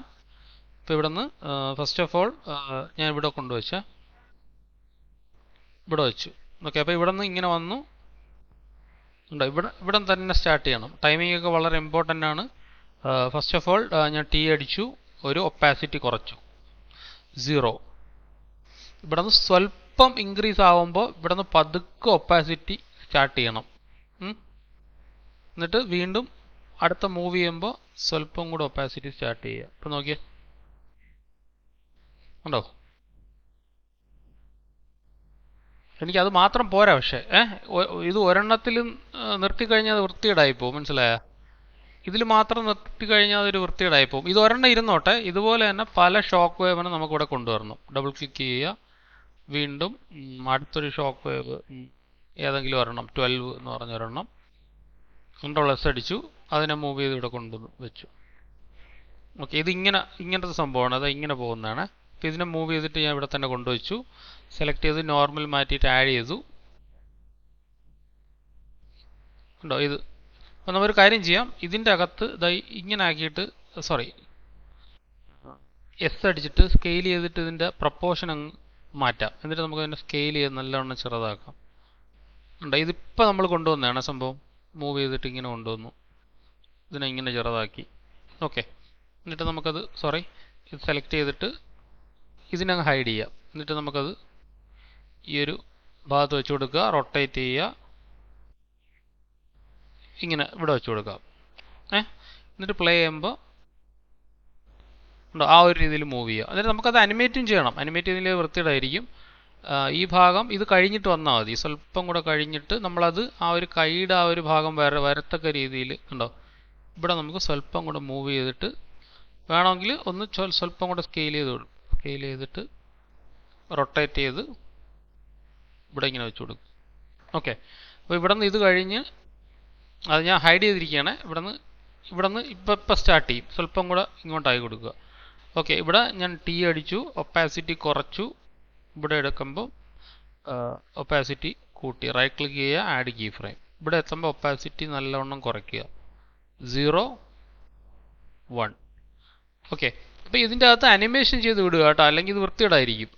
ഇപ്പോൾ ഇവിടെ നിന്ന് ഫസ്റ്റ് ഓഫ് ഓൾ ഞാൻ ഇവിടെ കൊണ്ടുവച്ച ഇവിടെ വെച്ചു. ഓക്കെ, അപ്പോൾ ഇവിടെ നിന്ന് ഇങ്ങനെ വന്നു, ഉണ്ടോ? ഇവിടെ തന്നെ സ്റ്റാർട്ട് ചെയ്യണം. ടൈമിംഗ് ഒക്കെ വളരെ ഇമ്പോർട്ടൻ്റ് ആണ്. ഫസ്റ്റ് ഓഫ് ഓൾ ഞാൻ ടി അടിച്ചു, ഒരു ഒപ്പാസിറ്റി കുറച്ചു, 0. ഇവിടെ നിന്ന് സ്വല്പം ഇൻക്രീസ് ആകുമ്പോൾ ഇവിടെ നിന്ന് പതുക്കെ ഒപ്പാസിറ്റി സ്റ്റാർട്ട് ചെയ്യണം. എന്നിട്ട് വീണ്ടും അടുത്ത മൂവ് ചെയ്യുമ്പോൾ സ്വല്പം കൂടെ ഒപ്പാസിറ്റി സ്റ്റാർട്ട് ചെയ്യുക. ഇപ്പം നോക്കിയേ, ഉണ്ടോ? എനിക്കത് മാത്രം പോരാ, പക്ഷേ ഇത് ഒരെണ്ണത്തിലും നിർത്തിക്കഴിഞ്ഞാൽ അത് വൃത്തികേടായിപ്പോവും, മനസ്സിലായ? ഇതിൽ മാത്രം നിർത്തിക്കഴിഞ്ഞാൽ അതൊരു വൃത്തികേടായിപ്പോവും. ഇത് ഒരെണ്ണം ഇരുന്നോട്ടെ. ഇതുപോലെ തന്നെ പല ഷോക്ക് വേവിനെ നമുക്കിവിടെ കൊണ്ടുവരണം. ഡബിൾ ക്ലിക്ക് ചെയ്യുക, വീണ്ടും അടുത്തൊരു ഷോക്ക് വേവ് ഏതെങ്കിലും ഒരെണ്ണം, 12 എന്ന് പറഞ്ഞൊരെണ്ണം, കൺട്രോൾ എസ് അടിച്ചു, അതിനെ മൂവ് ചെയ്ത് ഇവിടെ കൊണ്ടുവന്ന് വെച്ചു. ഓക്കെ, ഇങ്ങനത്തെ സംഭവമാണ്, അത് ഇങ്ങനെ പോകുന്നതാണ്. അപ്പോൾ ഇതിനെ മൂവ് ചെയ്തിട്ട് ഞാൻ ഇവിടെ തന്നെ കൊണ്ടുവച്ചു, സെലക്ട് ചെയ്ത് നോർമൽ മാറ്റിയിട്ട് ആഡ് ചെയ്തു. ഉണ്ടോ? ഇത് അപ്പോൾ നമ്മളൊരു കാര്യം ചെയ്യാം, ഇതിൻ്റെ അകത്ത് ഇങ്ങനെ ആക്കിയിട്ട്, സോറി, എസ് അടിച്ചിട്ട് സ്കെയിൽ ചെയ്തിട്ട് ഇതിൻ്റെ പ്രപ്പോർഷൻ അങ്ങ് മാറ്റാം. എന്നിട്ട് നമുക്ക് അതിനെ സ്കെയിൽ ചെയ്ത് നല്ലവണ്ണം ചെറുതാക്കാം. ഉണ്ടോ? ഇതിപ്പോൾ നമ്മൾ കൊണ്ടുവന്നതാണ് സംഭവം. മൂവ് ചെയ്തിട്ട് ഇങ്ങനെ കൊണ്ടുവന്നു, ഇതിനെ ഇങ്ങനെ ചെറുതാക്കി. ഓക്കെ, എന്നിട്ട് നമുക്കത് ഇത് സെലക്ട് ചെയ്തിട്ട് ഇതിനങ്ങ് ഹൈഡ് ചെയ്യാം. എന്നിട്ട് നമുക്കത് ഈ ഒരു ഭാഗത്ത് വെച്ച് കൊടുക്കുക, റൊട്ടേറ്റ് ചെയ്യുക, ഇങ്ങനെ ഇവിടെ വെച്ച് കൊടുക്കാം. എന്നിട്ട് പ്ലേ ചെയ്യുമ്പോൾ ഉണ്ടോ ആ ഒരു രീതിയിൽ മൂവ് ചെയ്യുക. എന്നിട്ട് നമുക്കത് അനിമേറ്റും ചെയ്യണം. അനിമേറ്റ് ചെയ്തതിൽ വൃത്തിയുടായിരിക്കും. ഈ ഭാഗം ഇത് കഴിഞ്ഞിട്ട് വന്നാൽ മതി, സ്വല്പം കൂടെ കഴിഞ്ഞിട്ട് നമ്മളത് ആ ഒരു കൈയുടെ ആ ഒരു ഭാഗം വരത്തക്ക രീതിയിൽ ഉണ്ടോ ഇവിടെ നമുക്ക് സ്വല്പം കൂടെ മൂവ് ചെയ്തിട്ട് വേണമെങ്കിൽ ഒന്ന് സ്വല്പം കൂടെ സ്കെയിൽ ചെയ്തിട്ട് റൊട്ടേറ്റ് ചെയ്ത് ഇവിടെ ഇങ്ങനെ വെച്ച് കൊടുക്കും. ഓക്കെ, അപ്പോൾ ഇവിടെ നിന്ന് ഇത് കഴിഞ്ഞ് അത് ഞാൻ ഹൈഡ് ചെയ്തിരിക്കുകയാണ്. ഇവിടെ നിന്ന് ഇപ്പം സ്റ്റാർട്ട് ചെയ്യും. സ്വല്പം കൂടെ ഇങ്ങോട്ടായി കൊടുക്കുക. ഓക്കെ, ഇവിടെ ഞാൻ ടി അടിച്ചു, ഒപ്പാസിറ്റി കുറച്ചു. ഇവിടെ എടുക്കുമ്പോൾ ഒപ്പാസിറ്റി കൂട്ടി, റൈറ്റ് ക്ലിക്ക് ചെയ്യുക, ആഡ് കീ ഫ്രെയിം. ഇവിടെ എത്തുമ്പോൾ ഒപ്പാസിറ്റി നല്ലവണ്ണം കുറയ്ക്കുക, 0, 1. ഓക്കെ, അപ്പോൾ ഇതിൻ്റെ അകത്ത് അനിമേഷൻ ചെയ്ത് വിടുക കേട്ടോ, അല്ലെങ്കിൽ ഇത് വൃത്തികേടായിരിക്കും.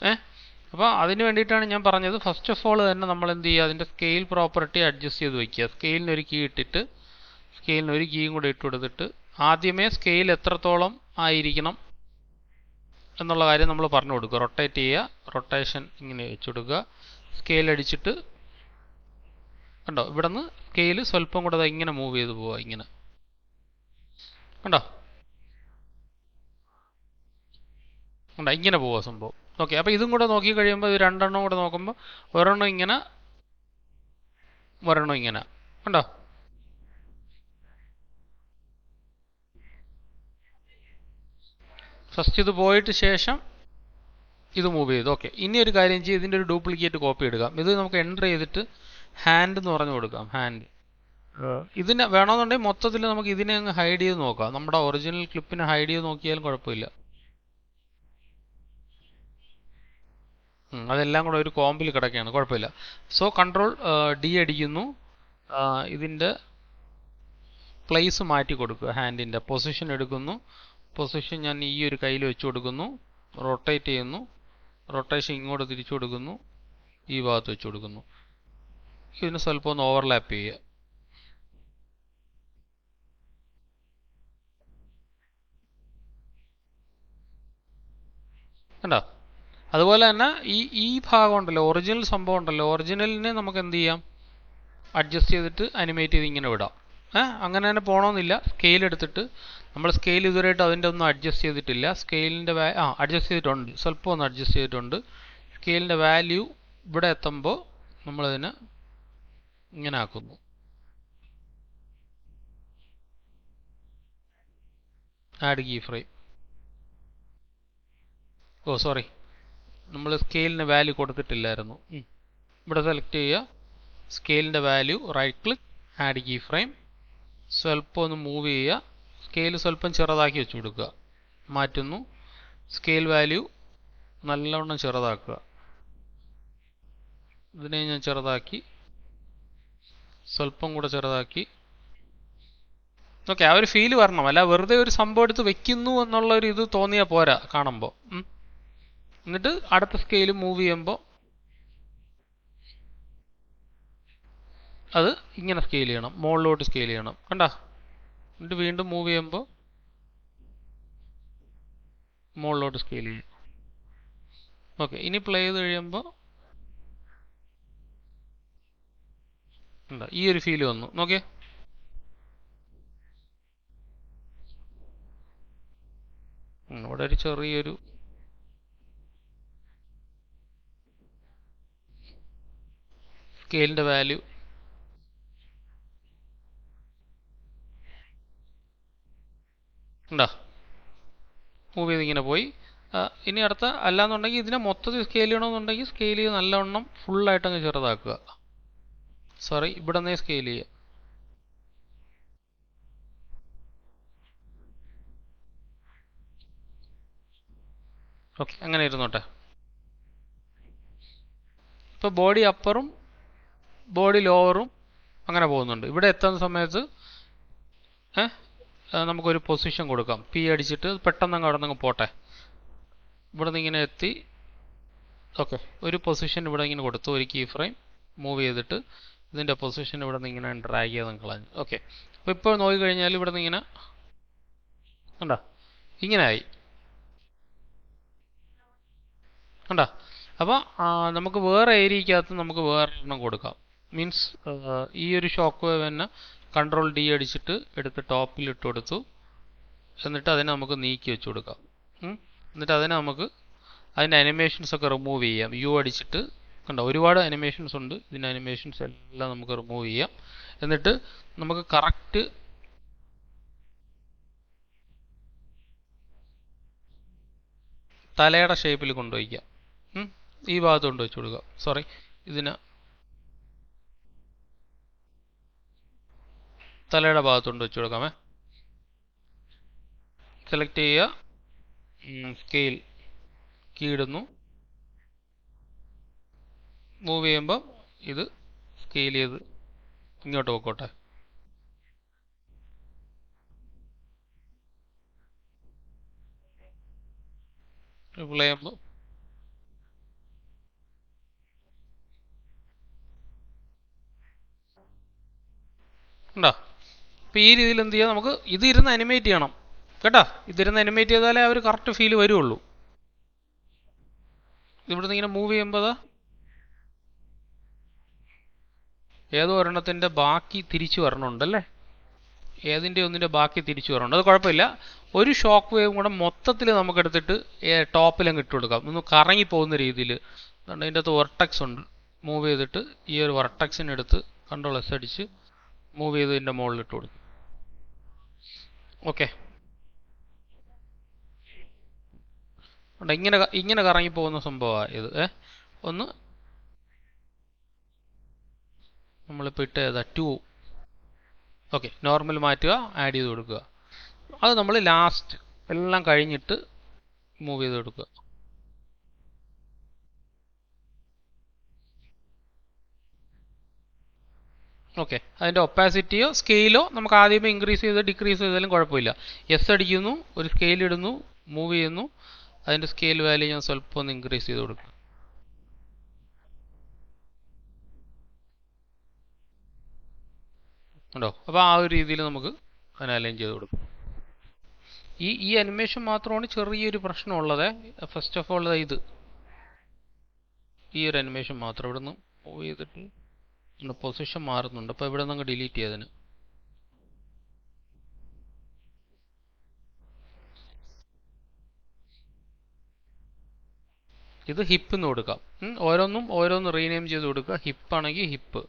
അപ്പോൾ അതിന് വേണ്ടിയിട്ടാണ് ഞാൻ പറഞ്ഞത്, ഫസ്റ്റ് ഓഫ് ഓൾ തന്നെ നമ്മൾ എന്ത് ചെയ്യുക, അതിൻ്റെ സ്കെയിൽ പ്രോപ്പർട്ടി അഡ്ജസ്റ്റ് ചെയ്ത് വയ്ക്കുക. സ്കെയിലിന് ഒരു കീ ഇട്ടിട്ട്, സ്കെയിലിന് ഒരു കീയും കൂടെ ഇട്ട് കൊടുത്തിട്ട് ആദ്യമേ സ്കെയിൽ എത്രത്തോളം ആയിരിക്കണം എന്നുള്ള കാര്യം നമ്മൾ പറഞ്ഞു കൊടുക്കുക. റൊട്ടേറ്റ് ചെയ്യുക, റൊട്ടേഷൻ ഇങ്ങനെ വെച്ച് കൊടുക്കുക, സ്കെയിൽ അടിച്ചിട്ട് കണ്ടോ, ഇവിടെ നിന്ന് സ്കെയിൽ സ്വല്പം കൂടെ ഇങ്ങനെ മൂവ് ചെയ്ത് പോവുക, ഇങ്ങനെ കണ്ടോ, കണ്ടോ, ഇങ്ങനെ പോവുക സംഭവം. ഓക്കെ, അപ്പോൾ ഇതും കൂടെ നോക്കി കഴിയുമ്പോൾ ഇത് രണ്ടെണ്ണം കൂടെ നോക്കുമ്പോൾ ഒരെണ്ണം ഇങ്ങനെ, ഒരെണ്ണം ഇങ്ങനെ, കണ്ടോ. ഫസ്റ്റ് ഇത് പോയിട്ട് ശേഷം ഇത് മൂവ് ചെയ്തു. ഓക്കെ, ഇനി ഒരു കാര്യം ചെയ്യും, ഇതിൻ്റെ ഒരു ഡ്യൂപ്ലിക്കേറ്റ് കോപ്പി എടുക്കാം. ഇത് നമുക്ക് എൻ്റർ ചെയ്തിട്ട് ഹാൻഡ് എന്ന് പറഞ്ഞു കൊടുക്കാം. ഹാൻഡ് ഇതിനെ വേണമെന്നുണ്ടെങ്കിൽ മൊത്തത്തിൽ നമുക്ക് ഇതിനെ അങ്ങ് ഹൈഡ് ചെയ്ത് നോക്കാം. നമ്മുടെ ഒറിജിനൽ ക്ലിപ്പിനെ ഹൈഡ് ചെയ്ത് നോക്കിയാലും കുഴപ്പമില്ല. അതെല്ലാം കൂടെ ഒരു കോമ്പിൽ കിടക്കുകയാണ്, കുഴപ്പമില്ല. സോ കൺട്രോൾ ഡി അടിക്കുന്നു, ഇതിൻ്റെ പ്ലേസ് മാറ്റി കൊടുക്കുക. ഹാൻഡിൻ്റെ പൊസിഷൻ എടുക്കുന്നു, പൊസിഷൻ ഞാൻ ഈ ഒരു കയ്യിൽ വെച്ച് കൊടുക്കുന്നു, റൊട്ടേറ്റ് ചെയ്യുന്നു, റൊട്ടേഷൻ ഇങ്ങോട്ട് തിരിച്ചു കൊടുക്കുന്നു, ഈ ഭാഗത്ത് വെച്ച് കൊടുക്കുന്നു. ഇതിന് സ്വല്പം ഒന്ന് ഓവർലാപ്പ് ചെയ്യുക. കണ്ടോ, അതുപോലെ തന്നെ ഈ ഭാഗം ഉണ്ടല്ലോ, ഒറിജിനൽ സംഭവം ഉണ്ടല്ലോ, ഒറിജിനലിനെ നമുക്ക് എന്ത് ചെയ്യാം, അഡ്ജസ്റ്റ് ചെയ്തിട്ട് അനിമേറ്റ് ചെയ്ത് ഇങ്ങനെ വിടാം. അങ്ങനെ തന്നെ പോകണമെന്നില്ല. സ്കെയിൽ എടുത്തിട്ട് നമ്മൾ സ്കെയിൽ ഇതുവരെയായിട്ട് അതിൻ്റെ ഒന്നും അഡ്ജസ്റ്റ് ചെയ്തിട്ടില്ല. സ്കെയിലിൻ്റെ അഡ്ജസ്റ്റ് ചെയ്തിട്ടുണ്ട്, സ്വല്പം ഒന്ന് അഡ്ജസ്റ്റ് ചെയ്തിട്ടുണ്ട്. സ്കെയിലിൻ്റെ വാല്യൂ ഇവിടെ എത്തുമ്പോൾ നമ്മളതിനെ ഇങ്ങനെ ആക്കുന്നു. Add key frame. സോറി, നമ്മൾ സ്കെയിലിന് വാല്യൂ കൊടുത്തിട്ടില്ലായിരുന്നു. ഇവിടെ സെലക്ട് ചെയ്യുക, സ്കെയിലിൻ്റെ value, right click, add key frame, സ്വല്പം ഒന്ന് മൂവ് ചെയ്യുക, സ്കെയിൽ സ്വല്പം ചെറുതാക്കി വെച്ച് കൊടുക്കുക, മാറ്റുന്നു, സ്കെയിൽ വാല്യൂ നല്ലവണ്ണം ചെറുതാക്കുക. ഇതിനെ ഞാൻ ചെറുതാക്കി, സ്വല്പം കൂടെ ചെറുതാക്കി. ഓക്കെ, ആ ഒരു ഫീല് വരണം, അല്ല വെറുതെ ഒരു സംഭവം എടുത്ത് വെക്കുന്നു എന്നുള്ളൊരു ഇത് തോന്നിയാൽ പോരാ കാണുമ്പോൾ. എന്നിട്ട് അടുത്ത സ്കെയിൽ മൂവ് ചെയ്യുമ്പോൾ അത് ഇങ്ങനെ സ്കെയിൽ ചെയ്യണം, മുകളിലോട്ട് സ്കെയിൽ ചെയ്യണം, കണ്ടോ. എന്നിട്ട് വീണ്ടും മൂവ് ചെയ്യുമ്പോൾ മുകളിലോട്ട് സ്കെയിൽ ചെയ്യും. ഓക്കെ, ഇനി പ്ലേ ചെയ്ത് കഴിയുമ്പോൾ ഈ ഒരു ഫീല് വന്നു. നോക്കിയേ, ഇവിടെ ഒരു ചെറിയൊരു സ്കെയിലിൻ്റെ വാല്യൂ ഉണ്ടോ, മൂവ് ചെയ്ത് ഇങ്ങനെ പോയി. ഇനി അടുത്ത അല്ലാന്നുണ്ടെങ്കിൽ ഇതിനെ മൊത്തത്തിൽ സ്കെയിൽ ചെയ്യണമെന്നുണ്ടെങ്കിൽ സ്കെയിൽ ചെയ്ത് നല്ലവണ്ണം ഫുള്ളായിട്ട് അങ്ങ് ചെറുതാക്കുക. സോറി, ഇവിടെ നിന്നേ സ്കെയിൽ ചെയ്യുക. ഓക്കെ, അങ്ങനെ ഇരുന്നോട്ടെ. ഇപ്പോൾ ബോഡി അപ്പറും ബോഡി ലോവറും അങ്ങനെ പോകുന്നുണ്ട്. ഇവിടെ എത്തുന്ന സമയത്ത് നമുക്കൊരു പൊസിഷൻ കൊടുക്കാം. പി അടിച്ചിട്ട് പെട്ടെന്ന് അങ്ങ് അവിടെ നിന്ന് പോട്ടെ. ഇവിടെ നിന്ന് ഇങ്ങനെ എത്തി. ഓക്കെ, ഒരു പൊസിഷൻ ഇവിടെ ഇങ്ങനെ കൊടുത്തു, ഒരു കീ ഫ്രെയിം മൂവ് ചെയ്തിട്ട് ഇതിൻ്റെ പൊസിഷൻ ഇവിടെ നിന്ന് ഇങ്ങനെ ഡ്രാഗ് ചെയ്ത് കളഞ്ഞു. ഓക്കെ, അപ്പോൾ ഇപ്പോൾ നോക്കിക്കഴിഞ്ഞാൽ ഇവിടെ നിന്ന് ഇങ്ങനെ കണ്ടോ, ഇങ്ങനെ ആയി, കണ്ടോ. അപ്പോൾ നമുക്ക് വേറെ ഏരിയക്കകത്ത് നമുക്ക് വേറെ എണ്ണം കൊടുക്കാം. മീൻസ് ഈ ഒരു ഷോക്ക് വേവ് തന്നെ കൺട്രോൾ ഡി അടിച്ചിട്ട് എടുത്ത് ടോപ്പിൽ ഇട്ട് കൊടുത്തു. എന്നിട്ട് അതിനെ നമുക്ക് നീക്കി വെച്ച് കൊടുക്കാം. എന്നിട്ട് അതിനെ നമുക്ക് അതിൻ്റെ അനിമേഷൻസ് ഒക്കെ റിമൂവ് ചെയ്യാം. യു അടിച്ചിട്ട് കണ്ടോ, ഒരുപാട് അനിമേഷൻസ് ഉണ്ട്. ഇതിൻ്റെ അനിമേഷൻസ് എല്ലാം നമുക്ക് റിമൂവ് ചെയ്യാം. എന്നിട്ട് നമുക്ക് കറക്റ്റ് തലയുടെ ഷേപ്പിൽ കൊണ്ടുപോയിക്കാം. ഈ ഭാഗത്ത് കൊണ്ട് വെച്ച് കൊടുക്കുക. സോറി, ഇതിന് തലയുടെ ഭാഗത്ത് കൊണ്ട് വെച്ച് കൊടുക്കാമേ. സെലക്ട് ചെയ്യുക, സ്കെയിൽ കീ ഇടുന്നു. മൂവ് ചെയ്യുമ്പോൾ ഇത് സ്കെയിൽ ചെയ്ത് ഇങ്ങോട്ട് പോയിക്കോട്ടെ. റിപ്ലൈ ചെയ്യുമ്പോൾ ഉണ്ടോ? അപ്പോൾ ഈ രീതിയിൽ എന്ത് ചെയ്യാം, നമുക്ക് ഇത് ഇരുന്ന് അനിമേറ്റ് ചെയ്യണം കേട്ടോ. ഇതിരുന്ന് അനിമേറ്റ് ചെയ്താലേ ആ ഒരു കറക്റ്റ് ഫീൽ വരുള്ളൂ. ഇവിടുന്ന് ഇങ്ങനെ മൂവ് ചെയ്യുമ്പോൾ ഏതോ ഒരെണ്ണത്തിൻ്റെ ബാക്കി തിരിച്ചു വരണമുണ്ടല്ലേ, ഏതിൻ്റെ ഒന്നിൻ്റെ ബാക്കി തിരിച്ചു വരണുണ്ട്. അത് കുഴപ്പമില്ല. ഒരു ഷോക്ക് വേവും കൂടെ മൊത്തത്തിൽ നമുക്കെടുത്തിട്ട് ടോപ്പിലങ്ങ് ഇട്ട് കൊടുക്കാം, ഒന്ന് കറങ്ങിപ്പോകുന്ന രീതിയിൽ. അതുകൊണ്ട് അതിൻ്റെ അകത്ത് വെർട്ടക്സ് ഉണ്ട്. മൂവ് ചെയ്തിട്ട് ഈ ഒരു വെർട്ടക്സിനെടുത്ത് Ctrl+S അടിച്ച് മൂവ് ചെയ്ത് ഇതിൻ്റെ മുകളിൽ ഇട്ട് കൊടുക്കും. ഓക്കെ, ഇങ്ങനെ കറങ്ങിപ്പോകുന്ന സംഭവമാണ് ഇത്. ഒന്ന് നമ്മളിപ്പോൾ ഇട്ട് ഏതാ 2. ഓക്കെ, നോർമൽ മാറ്റുക, ആഡ് ചെയ്ത് കൊടുക്കുക. അത് നമ്മൾ ലാസ്റ്റ് എല്ലാം കഴിഞ്ഞിട്ട് മൂവ് ചെയ്ത് കൊടുക്കുക. ഓക്കെ, അതിൻ്റെ ഒപ്പാസിറ്റിയോ സ്കെയിലോ നമുക്ക് ആദ്യമേ ഇൻക്രീസ് ചെയ്ത് ഡിക്രീസ് ചെയ്താലും കുഴപ്പമില്ല. എസ് അടിക്കുന്നു, ഒരു സ്കെയിൽ ഇടുന്നു, മൂവ് ചെയ്യുന്നു. അതിൻ്റെ സ്കെയിൽ വാല്യൂ ഞാൻ സ്വല്പം ഒന്ന് ഇൻക്രീസ് ചെയ്ത് കൊടുക്കും. ഉണ്ടോ? അപ്പോൾ ആ ഒരു രീതിയിൽ നമുക്ക് അതിനെ അലൈൻ ചെയ്ത് കൊടുക്കും. ഈ അനിമേഷൻ മാത്രമാണ് ചെറിയൊരു പ്രശ്നമുള്ളത്. ഫസ്റ്റ് ഓഫ് ഓൾ ഇത് ഈ ഒരു അനിമേഷൻ മാത്രം ഇവിടെ നിന്ന് മൂവ് ചെയ്തിട്ട് പൊസിഷൻ മാറുന്നുണ്ട്. അപ്പോൾ ഇവിടെ നിന്ന് അങ്ങ് ഡിലീറ്റ് ചെയ്തതിന്. ഇത് ഹിപ്പ് എന്ന് കൊടുക്കാം. ഓരോന്നും റീനെയിം ചെയ്ത് കൊടുക്കുക. ഹിപ്പാണെങ്കിൽ ഹിപ്പ്.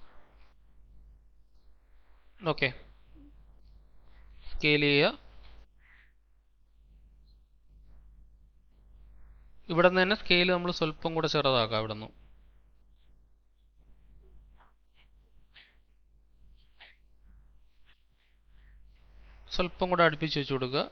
ഓക്കെ, സ്കെയിൽ ചെയ്യുക. ഇവിടെ നിന്ന് തന്നെ സ്കെയിൽ നമ്മൾ സ്വല്പം കൂടെ ചെറുതാക്കാം. ഇവിടെ നിന്ന് സ്വല്പം കൂടെ അടുപ്പിച്ച് വെച്ച് കൊടുക്കുക.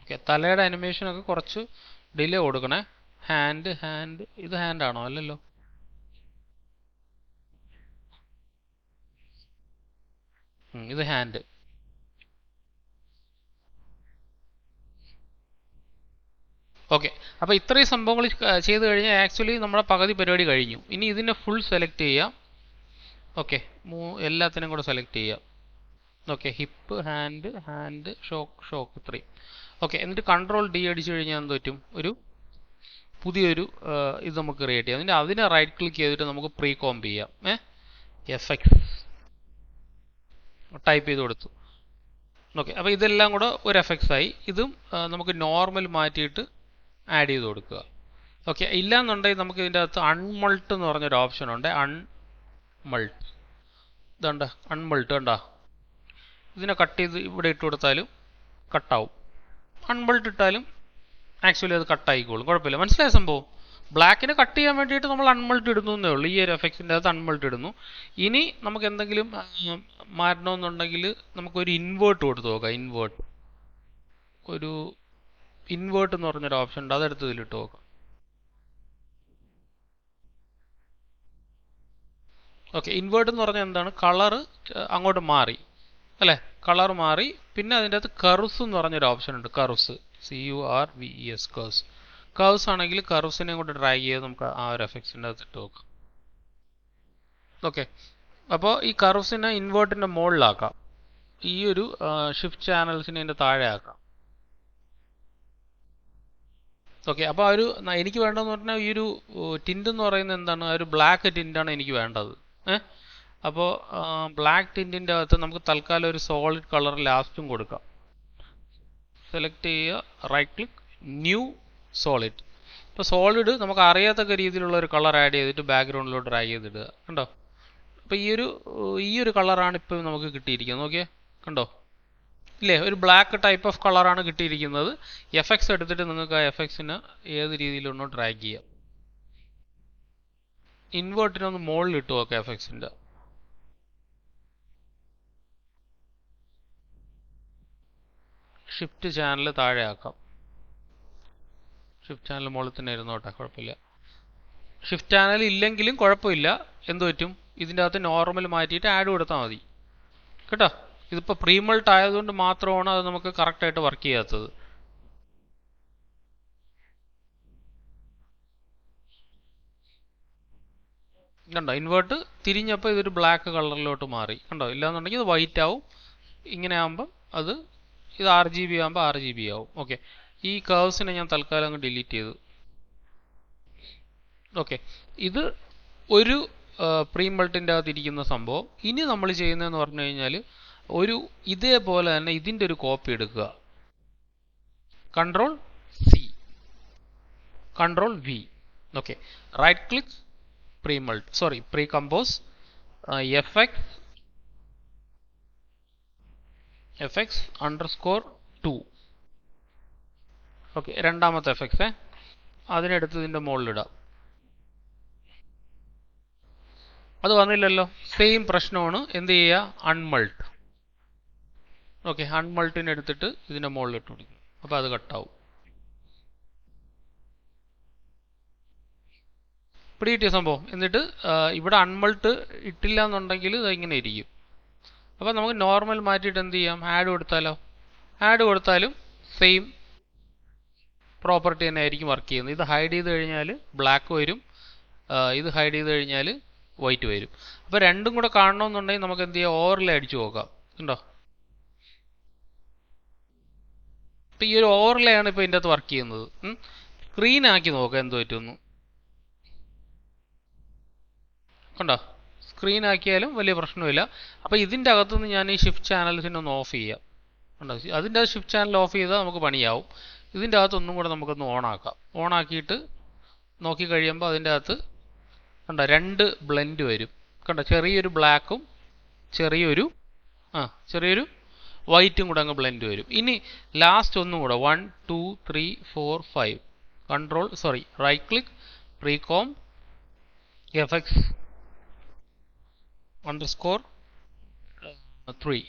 ഓക്കെ, തലയുടെ അനിമേഷനൊക്കെ കുറച്ച് ഡിലേ കൊടുക്കണേ. ഹാൻഡ് ഇത് ഹാൻഡാണോ? അല്ലല്ലോ. ഇത് ഹാൻഡ്. ഓക്കെ, അപ്പോൾ ഇത്രയും സംഭവങ്ങൾ ചെയ്ത് കഴിഞ്ഞാൽ ആക്ച്വലി നമ്മുടെ പകുതി പരിപാടി കഴിഞ്ഞു. ഇനി ഇതിനെ ഫുൾ സെലക്ട് ചെയ്യാം. ഓക്കെ, എല്ലാത്തിനും കൂടെ സെലക്ട് ചെയ്യാം. ഓക്കെ, ഹിപ്പ്, ഹാൻഡ്, ഷോക്ക് ഇത്രയും. ഓക്കെ, എന്നിട്ട് Ctrl+D അടിച്ചു കഴിഞ്ഞാൽ എന്ത് പറ്റും, ഒരു പുതിയൊരു ഇത് നമുക്ക് ക്രിയേറ്റ് ചെയ്യാം. അതിനെ റൈറ്റ് ക്ലിക്ക് ചെയ്തിട്ട് നമുക്ക് പ്രീ കോംബ് ചെയ്യാം. എഫക്ട്സ് ടൈപ്പ് ചെയ്ത് കൊടുത്തു. ഓക്കെ, അപ്പോൾ ഇതെല്ലാം കൂടെ ഒരു എഫക്ട്സ് ആയി. ഇതും നമുക്ക് നോർമൽ മാറ്റിയിട്ട് ആഡ് ചെയ്ത് കൊടുക്കുക. ഓക്കെ, ഇല്ലയെന്നുണ്ടെങ്കിൽ നമുക്ക് ഇതിൻ്റെ അകത്ത് അൺമൾട്ട് എന്ന് പറഞ്ഞൊരു ഓപ്ഷൻ ഉണ്ട്. അൺമൾട്ട് ഇതുണ്ട്, അൺമൾട്ട് കണ്ടോ? ഇതിനെ കട്ട് ചെയ്ത് ഇവിടെ ഇട്ട് കൊടുത്താലും കട്ടാവും. അൺമൾട്ട് ഇട്ടാലും ആക്ച്വലി അത് കട്ടായിക്കോളും, കുഴപ്പമില്ല. മനസ്സിലായ സംഭവം? ബ്ലാക്കിനെ കട്ട് ചെയ്യാൻ വേണ്ടിയിട്ട് നമ്മൾ അൺമൾട്ട് ഇടുന്നു എന്നേ ഉള്ളൂ. ഈ ഒരു എഫക്ട്സിൻ്റെ അകത്ത് അൺമൾട്ട് ഇടുന്നു. ഇനി നമുക്ക് എന്തെങ്കിലും മാറ്റണമെന്നുണ്ടെങ്കിൽ നമുക്കൊരു ഇൻവേർട്ട് കൊടുത്ത് നോക്കാം. ഇൻവേർട്ട് എന്ന് പറഞ്ഞൊരു ഓപ്ഷൻ ഉണ്ട്, അതെടുത്ത് ഇതിലിട്ട് നോക്കാം. ഓക്കെ, ഇൻവേർട്ട് എന്ന് പറഞ്ഞാൽ എന്താണ്, കളറ് അങ്ങോട്ട് മാറി അല്ലേ, കളർ മാറി. പിന്നെ അതിൻ്റെ അകത്ത് കർവ്സ് എന്ന് പറഞ്ഞൊരു ഓപ്ഷൻ ഉണ്ട്. കർവ്സ്, CURVES, കർവ്സ് ആണെങ്കിൽ കർവ്സിനെ കൊണ്ട് ഡ്രാഗ് ചെയ്ത് നമുക്ക് ആ ഒരു എഫക്ട്സിൻ്റെ അകത്ത് ഇട്ട് നോക്കാം. ഓക്കെ, അപ്പോൾ ഈ കർവ്സിനെ ഇൻവേർട്ടിൻ്റെ മുകളിലാക്കാം. ഈ ഒരു ഷിഫ്റ്റ് ചാനൽസിനെ ഇതിൻ്റെ താഴെ ആക്കാം. ഓക്കെ, അപ്പോൾ എനിക്ക് വേണ്ടതെന്ന് പറഞ്ഞാൽ ഈ ഒരു ടിൻ്റ് എന്ന് പറയുന്നത് എന്താണ്, ഒരു ബ്ലാക്ക് ടിൻ്റാണ് എനിക്ക് വേണ്ടത്. അപ്പോൾ ബ്ലാക്ക് ടിൻറ്റിൻ്റെ അകത്ത് നമുക്ക് തൽക്കാലം ഒരു സോളിഡ് കളർ ലാസ്റ്റും കൊടുക്കാം. സെലക്ട് ചെയ്യുക, റൈറ്റ് ക്ലിക്ക്, ന്യൂ സോളിഡ്. ഇപ്പോൾ സോളിഡ് നമുക്ക് അറിയാത്തക്ക രീതിയിലുള്ള ഒരു കളർ ആഡ് ചെയ്തിട്ട് ബാക്ക്ഗ്രൗണ്ടിലോട്ട് ഡ്രാഗ് ചെയ്തിടുക. കണ്ടോ? അപ്പോൾ ഈ ഒരു കളറാണ് ഇപ്പോൾ നമുക്ക് കിട്ടിയിരിക്കുന്നത്. നോക്കിയേ, കണ്ടോ ഇല്ലേ, ഒരു ബ്ലാക്ക് ടൈപ്പ് ഓഫ് കളറാണ് കിട്ടിയിരിക്കുന്നത്. എഫക്ട്സ് എടുത്തിട്ട് നിങ്ങൾക്ക് ആ എഫക്ട്സിന് ഏത് രീതിയിലൊന്ന് ഡ്രാഗ് ചെയ്യാം. ഇൻവേർട്ടിനൊന്ന് മുകളിൽ ഇട്ട് നോക്കാം എഫക്ട്സിൻ്റെ. ഷിഫ്റ്റ് ചാനൽ താഴെ ആക്കാം. ഷിഫ്റ്റ് ചാനൽ മുകളിൽ തന്നെ ഇരുന്നോട്ടെ, കുഴപ്പമില്ല. ഷിഫ്റ്റ് ചാനൽ ഇല്ലെങ്കിലും കുഴപ്പമില്ല. എന്ത് പറ്റും, ഇതിൻ്റെ അകത്ത് നോർമൽ മാറ്റിയിട്ട് ആഡ് കൊടുത്താൽ മതി കേട്ടോ. ഇതിപ്പോൾ പ്രീമൾട്ട് ആയതുകൊണ്ട് മാത്രമാണ് അത് നമുക്ക് കറക്റ്റായിട്ട് വർക്ക് ചെയ്യാത്തത്. കണ്ടോ, ഇൻവേർട്ട് തിരിഞ്ഞപ്പോൾ ഇതൊരു ബ്ലാക്ക് കളറിലോട്ട് മാറി. കണ്ടോ, ഇല്ലാന്നുണ്ടെങ്കിൽ ഇത് വൈറ്റ് ആവും. ഇങ്ങനെ ആകുമ്പം ഇത് RGB ആകുമ്പോൾ RGB ആവും. ഓക്കെ, ഈ കർവ്സിനെ ഞാൻ തൽക്കാലം അങ്ങ് ഡിലീറ്റ് ചെയ്തു. ഓക്കെ, ഇത് ഒരു പ്രീമൾട്ടിൻ്റെ അകത്ത് ഇരിക്കുന്ന സംഭവം. ഇനി നമ്മൾ ചെയ്യുന്നതെന്ന് പറഞ്ഞു കഴിഞ്ഞാൽ ഇതേപോലെ തന്നെ ഇതിൻ്റെ ഒരു കോപ്പി എടുക്കുക. Ctrl+C, Ctrl+V. Okay, right click, pre-compose, FX_2. Okay, രണ്ടാമത്തെ എഫക്ട്സ് അതിനെടുത്ത് ഇതിൻ്റെ മുകളിലിടാം. അത് വന്നില്ലല്ലോ, സെയിം പ്രശ്നമാണ്. എന്ത് ചെയ്യുക, അൺമൾട്ട്. ഓക്കെ, അൺമൾട്ടിനെ എടുത്തിട്ട് ഇതിൻ്റെ മുകളിലിട്ട് കൊടുക്കും. അപ്പോൾ അത് കട്ടാവും. പിടികിട്ടിയ സംഭവം. എന്നിട്ട് ഇവിടെ അൺമൾട്ട് ഇട്ടില്ല എന്നുണ്ടെങ്കിൽ ഇത് ഇങ്ങനെ ഇരിക്കും. അപ്പോൾ നമുക്ക് നോർമൽ മാറ്റിയിട്ട് എന്ത് ചെയ്യാം, ആഡ് കൊടുത്താലോ. ആഡ് കൊടുത്താലും സെയിം പ്രോപ്പർട്ടി തന്നെ ആയിരിക്കും വർക്ക് ചെയ്യുന്നത്. ഇത് ഹൈഡ് ചെയ്ത് കഴിഞ്ഞാൽ ബ്ലാക്ക് വരും, ഇത് ഹൈഡ് ചെയ്ത് കഴിഞ്ഞാൽ വൈറ്റ് വരും. അപ്പോൾ രണ്ടും കൂടെ കാണണമെന്നുണ്ടെങ്കിൽ നമുക്ക് എന്ത് ചെയ്യാം, ഓവർലേ അടിച്ചു നോക്കാം. ഉണ്ടോ, ഇപ്പോൾ ഈ ഒരു ഓവർലേ ആണ് ഇപ്പോൾ ഇതിൻ്റെ അകത്ത് വർക്ക് ചെയ്യുന്നത്. സ്ക്രീൻ ആക്കി നോക്കാം എന്ത് പറ്റുമെന്ന്. കണ്ടോ, സ്ക്രീൻ ആക്കിയാലും വലിയ പ്രശ്നമില്ല. അപ്പോൾ ഇതിൻ്റെ അകത്തുനിന്ന് ഞാൻ ഈ ഷിഫ്റ്റ് ചാനൽസിനെ ഒന്ന് ഓഫ് ചെയ്യാം. കണ്ടോ, അതിൻ്റെ ഷിഫ്റ്റ് ചാനൽ ഓഫ് ചെയ്താൽ നമുക്ക് പണിയാവും. ഇതിൻ്റെ അകത്തൊന്നും കൂടെ നമുക്കൊന്ന് ഓണാക്കാം. ഓണാക്കിയിട്ട് നോക്കി കഴിയുമ്പോൾ അതിൻ്റെ അകത്ത് കണ്ടോ രണ്ട് ബ്ലെൻഡ് വരും. കണ്ടോ, ചെറിയൊരു ബ്ലാക്കും ചെറിയൊരു വൈറ്റും കൂടെ അങ്ങ് ബ്ലെൻഡ് വരും. ഇനി ലാസ്റ്റ് ഒന്നും കൂടെ 1 2 3 4 5 right click, pre-comp, FX_3.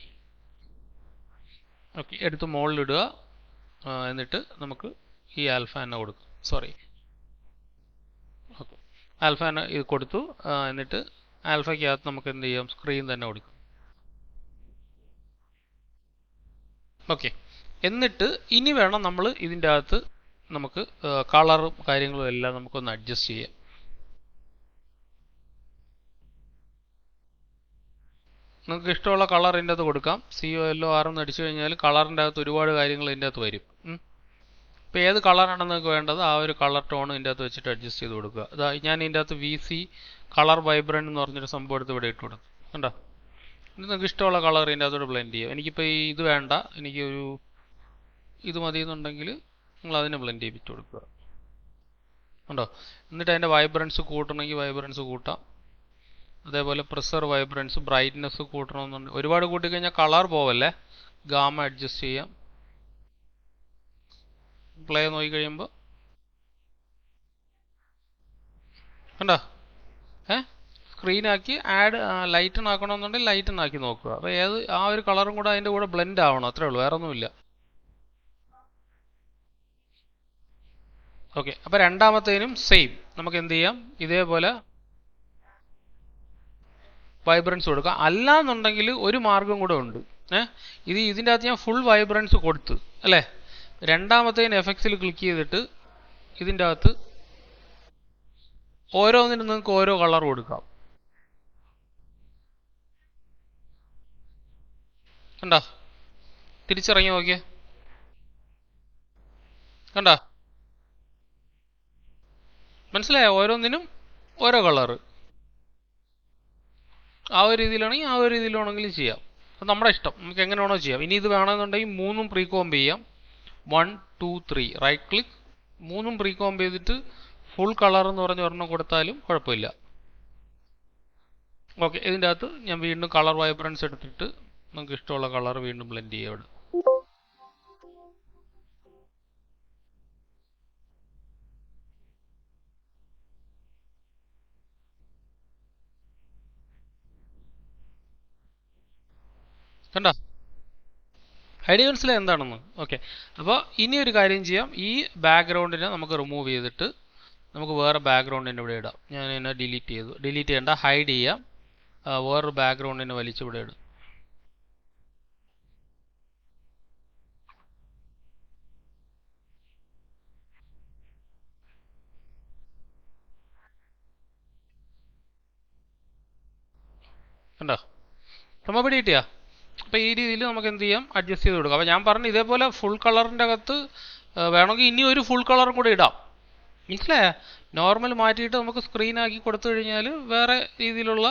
Okay, എടുത്ത് മുകളിലിടുക. എന്നിട്ട് നമുക്ക് ഈ ആൽഫാനെ കൊടുക്കും. ഓക്കെ, ആൽഫാനെ ഇത് കൊടുത്തു. എന്നിട്ട് ആൽഫയ്ക്കകത്ത് നമുക്ക് എന്ത് ചെയ്യാം, സ്ക്രീൻ തന്നെ കൊടുക്കും. ഓക്കെ, എന്നിട്ട് ഇനി വേണം നമ്മൾ ഇതിൻ്റെ അകത്ത് നമുക്ക് കളറും കാര്യങ്ങളും എല്ലാം നമുക്കൊന്ന് അഡ്ജസ്റ്റ് ചെയ്യാം. നിങ്ങൾക്ക് ഇഷ്ടമുള്ള കളർ ഇതിൻ്റെ അകത്ത് കൊടുക്കാം. COLOR എന്ന് അടിച്ചു കഴിഞ്ഞാൽ കളറിൻ്റെ അകത്ത് ഒരുപാട് കാര്യങ്ങൾ ഇതിൻ്റെ അകത്ത് വരും. ഇപ്പോൾ ഏത് കളറാണ് നിങ്ങൾക്ക് വേണ്ടത് ആ ഒരു കളർ ടോൺ ഇതിൻ്റെ അകത്ത് വെച്ചിട്ട് അഡ്ജസ്റ്റ് ചെയ്ത് കൊടുക്കുക. ഞാൻ ഇതിൻ്റെ അകത്ത് VC കളർ വൈബ്രൻറ്റ് എന്ന് പറഞ്ഞൊരു സംഭവം എടുത്ത് ഇവിടെ ഇട്ട് കൊടുക്കും. കണ്ടോ, ഇത് നിങ്ങൾക്ക് ഇഷ്ടമുള്ള കളർ ഇതിൻ്റെ അകത്തോട് ബ്ലെൻഡ് ചെയ്യാം. എനിക്കിപ്പോൾ ഇത് വേണ്ട, എനിക്കൊരു ഇത് മതി എന്നുണ്ടെങ്കിൽ നിങ്ങൾ അതിനെ ബ്ലെൻഡ് ചെയ്യിപ്പിച്ച് കൊടുക്കുക. കണ്ടോ, എന്നിട്ട് അതിൻ്റെ വൈബ്രൻസ് കൂട്ടണമെങ്കിൽ വൈബ്രൻസ് കൂട്ടാം. അതേപോലെ പ്രസർ വൈബ്രൻസ് ബ്രൈറ്റ്നെസ് കൂട്ടണമെന്നുണ്ട്. ഒരുപാട് കൂട്ടിക്കഴിഞ്ഞാൽ കളർ പോവല്ലേ. ഗാമ അഡ്ജസ്റ്റ് ചെയ്യാം. പ്ലേ നോക്കി കഴിയുമ്പോൾ കണ്ടോ, സ്ക്രീനാക്കി ലൈറ്റൺ ആക്കണമെന്നുണ്ടെങ്കിൽ ലൈറ്റൺ ആക്കി നോക്കുക. അപ്പോൾ ആ ഒരു കളറും കൂടെ അതിൻ്റെ കൂടെ ബ്ലെൻഡ് ആവണം, അത്രേ ഉള്ളൂ, വേറെ ഒന്നുമില്ല. ഓക്കെ, അപ്പോൾ രണ്ടാമത്തേനും സെയിം നമുക്ക് എന്ത് ചെയ്യാം, ഇതേപോലെ വൈബ്രൻസ് കൊടുക്കുക. അല്ലാന്നുണ്ടെങ്കിൽ ഒരു മാർഗം കൂടെ ഉണ്ട്. ഇതിൻ്റെ അകത്ത് ഞാൻ ഫുൾ വൈബ്രൻസ് കൊടുത്ത് അല്ലേ. രണ്ടാമത്തേന് എഫക്ട്സിൽ ക്ലിക്ക് ചെയ്തിട്ട് ഇതിൻ്റെ അകത്ത് ഓരോന്നിനും നിങ്ങൾക്ക് ഓരോ കളർ കൊടുക്കാം. കണ്ടോ, തിരിച്ചിറങ്ങി നോക്കിയേ, കണ്ടോ, മനസ്സിലായോ, ഓരോന്നിനും ഓരോ കളറ്. ആ ഒരു രീതിയിലാണെങ്കിൽ ആ ഒരു രീതിയിലാണെങ്കിലും ചെയ്യാം. അത് നമ്മുടെ ഇഷ്ടം, നമുക്ക് എങ്ങനെ വേണോ ചെയ്യാം. ഇനി ഇത് വേണമെന്നുണ്ടെങ്കിൽ മൂന്നും പ്രീകോംബ് ചെയ്യാം. 1 2 3 റൈറ്റ് ക്ലിക്ക്, മൂന്നും പ്രീകോംബ് ചെയ്തിട്ട് ഫുൾ കളർ എന്ന് പറഞ്ഞ് ഒരെണ്ണം കൊടുത്താലും കുഴപ്പമില്ല. ഓക്കെ, ഇതിൻ്റെ അകത്ത് ഞാൻ വീണ്ടും കളർ വൈബ്രൻസ് എടുത്തിട്ട് നമുക്ക് ഇഷ്ടമുള്ള കളർ വീണ്ടും ബ്ലെൻഡ് ചെയ്യാം ഇവിടെ. കണ്ടോ ഐഡിയ മനസ്സിലായി എന്താണെന്ന്? ഓക്കെ, അപ്പോൾ ഇനി ഒരു കാര്യം ചെയ്യാം. ഈ ബാക്ക്ഗ്രൗണ്ടിനെ നമുക്ക് റിമൂവ് ചെയ്തിട്ട് നമുക്ക് വേറെ ബാക്ക്ഗ്രൗണ്ടിൻ്റെ ഇവിടെ ഇടാം. ഞാൻ ഇതിനെ ഡിലീറ്റ് ചെയ്തു. ഡിലീറ്റ് ചെയ്യേണ്ട, ഹൈഡ് ചെയ്യാം. വേറൊരു ബാക്ക്ഗ്രൗണ്ടിനെ വലിച്ച് ഇവിടെ ഇടും. കണ്ടോ നമ്മൾ ഇവിടെ കിട്ടിയാ? അപ്പോൾ ഈ രീതിയിൽ നമുക്ക് എന്ത് ചെയ്യാം, അഡ്ജസ്റ്റ് ചെയ്ത് കൊടുക്കാം. അപ്പോൾ ഞാൻ പറഞ്ഞു ഇതേപോലെ ഫുൾ കളറിൻ്റെ അകത്ത് വേണമെങ്കിൽ ഇനി ഒരു ഫുൾ കളറും കൂടെ ഇടാം. മനസ്സിലായോ? നോർമൽ മാറ്റിയിട്ട് നമുക്ക് സ്ക്രീനാക്കി കൊടുത്തു കഴിഞ്ഞാൽ വേറെ രീതിയിലുള്ള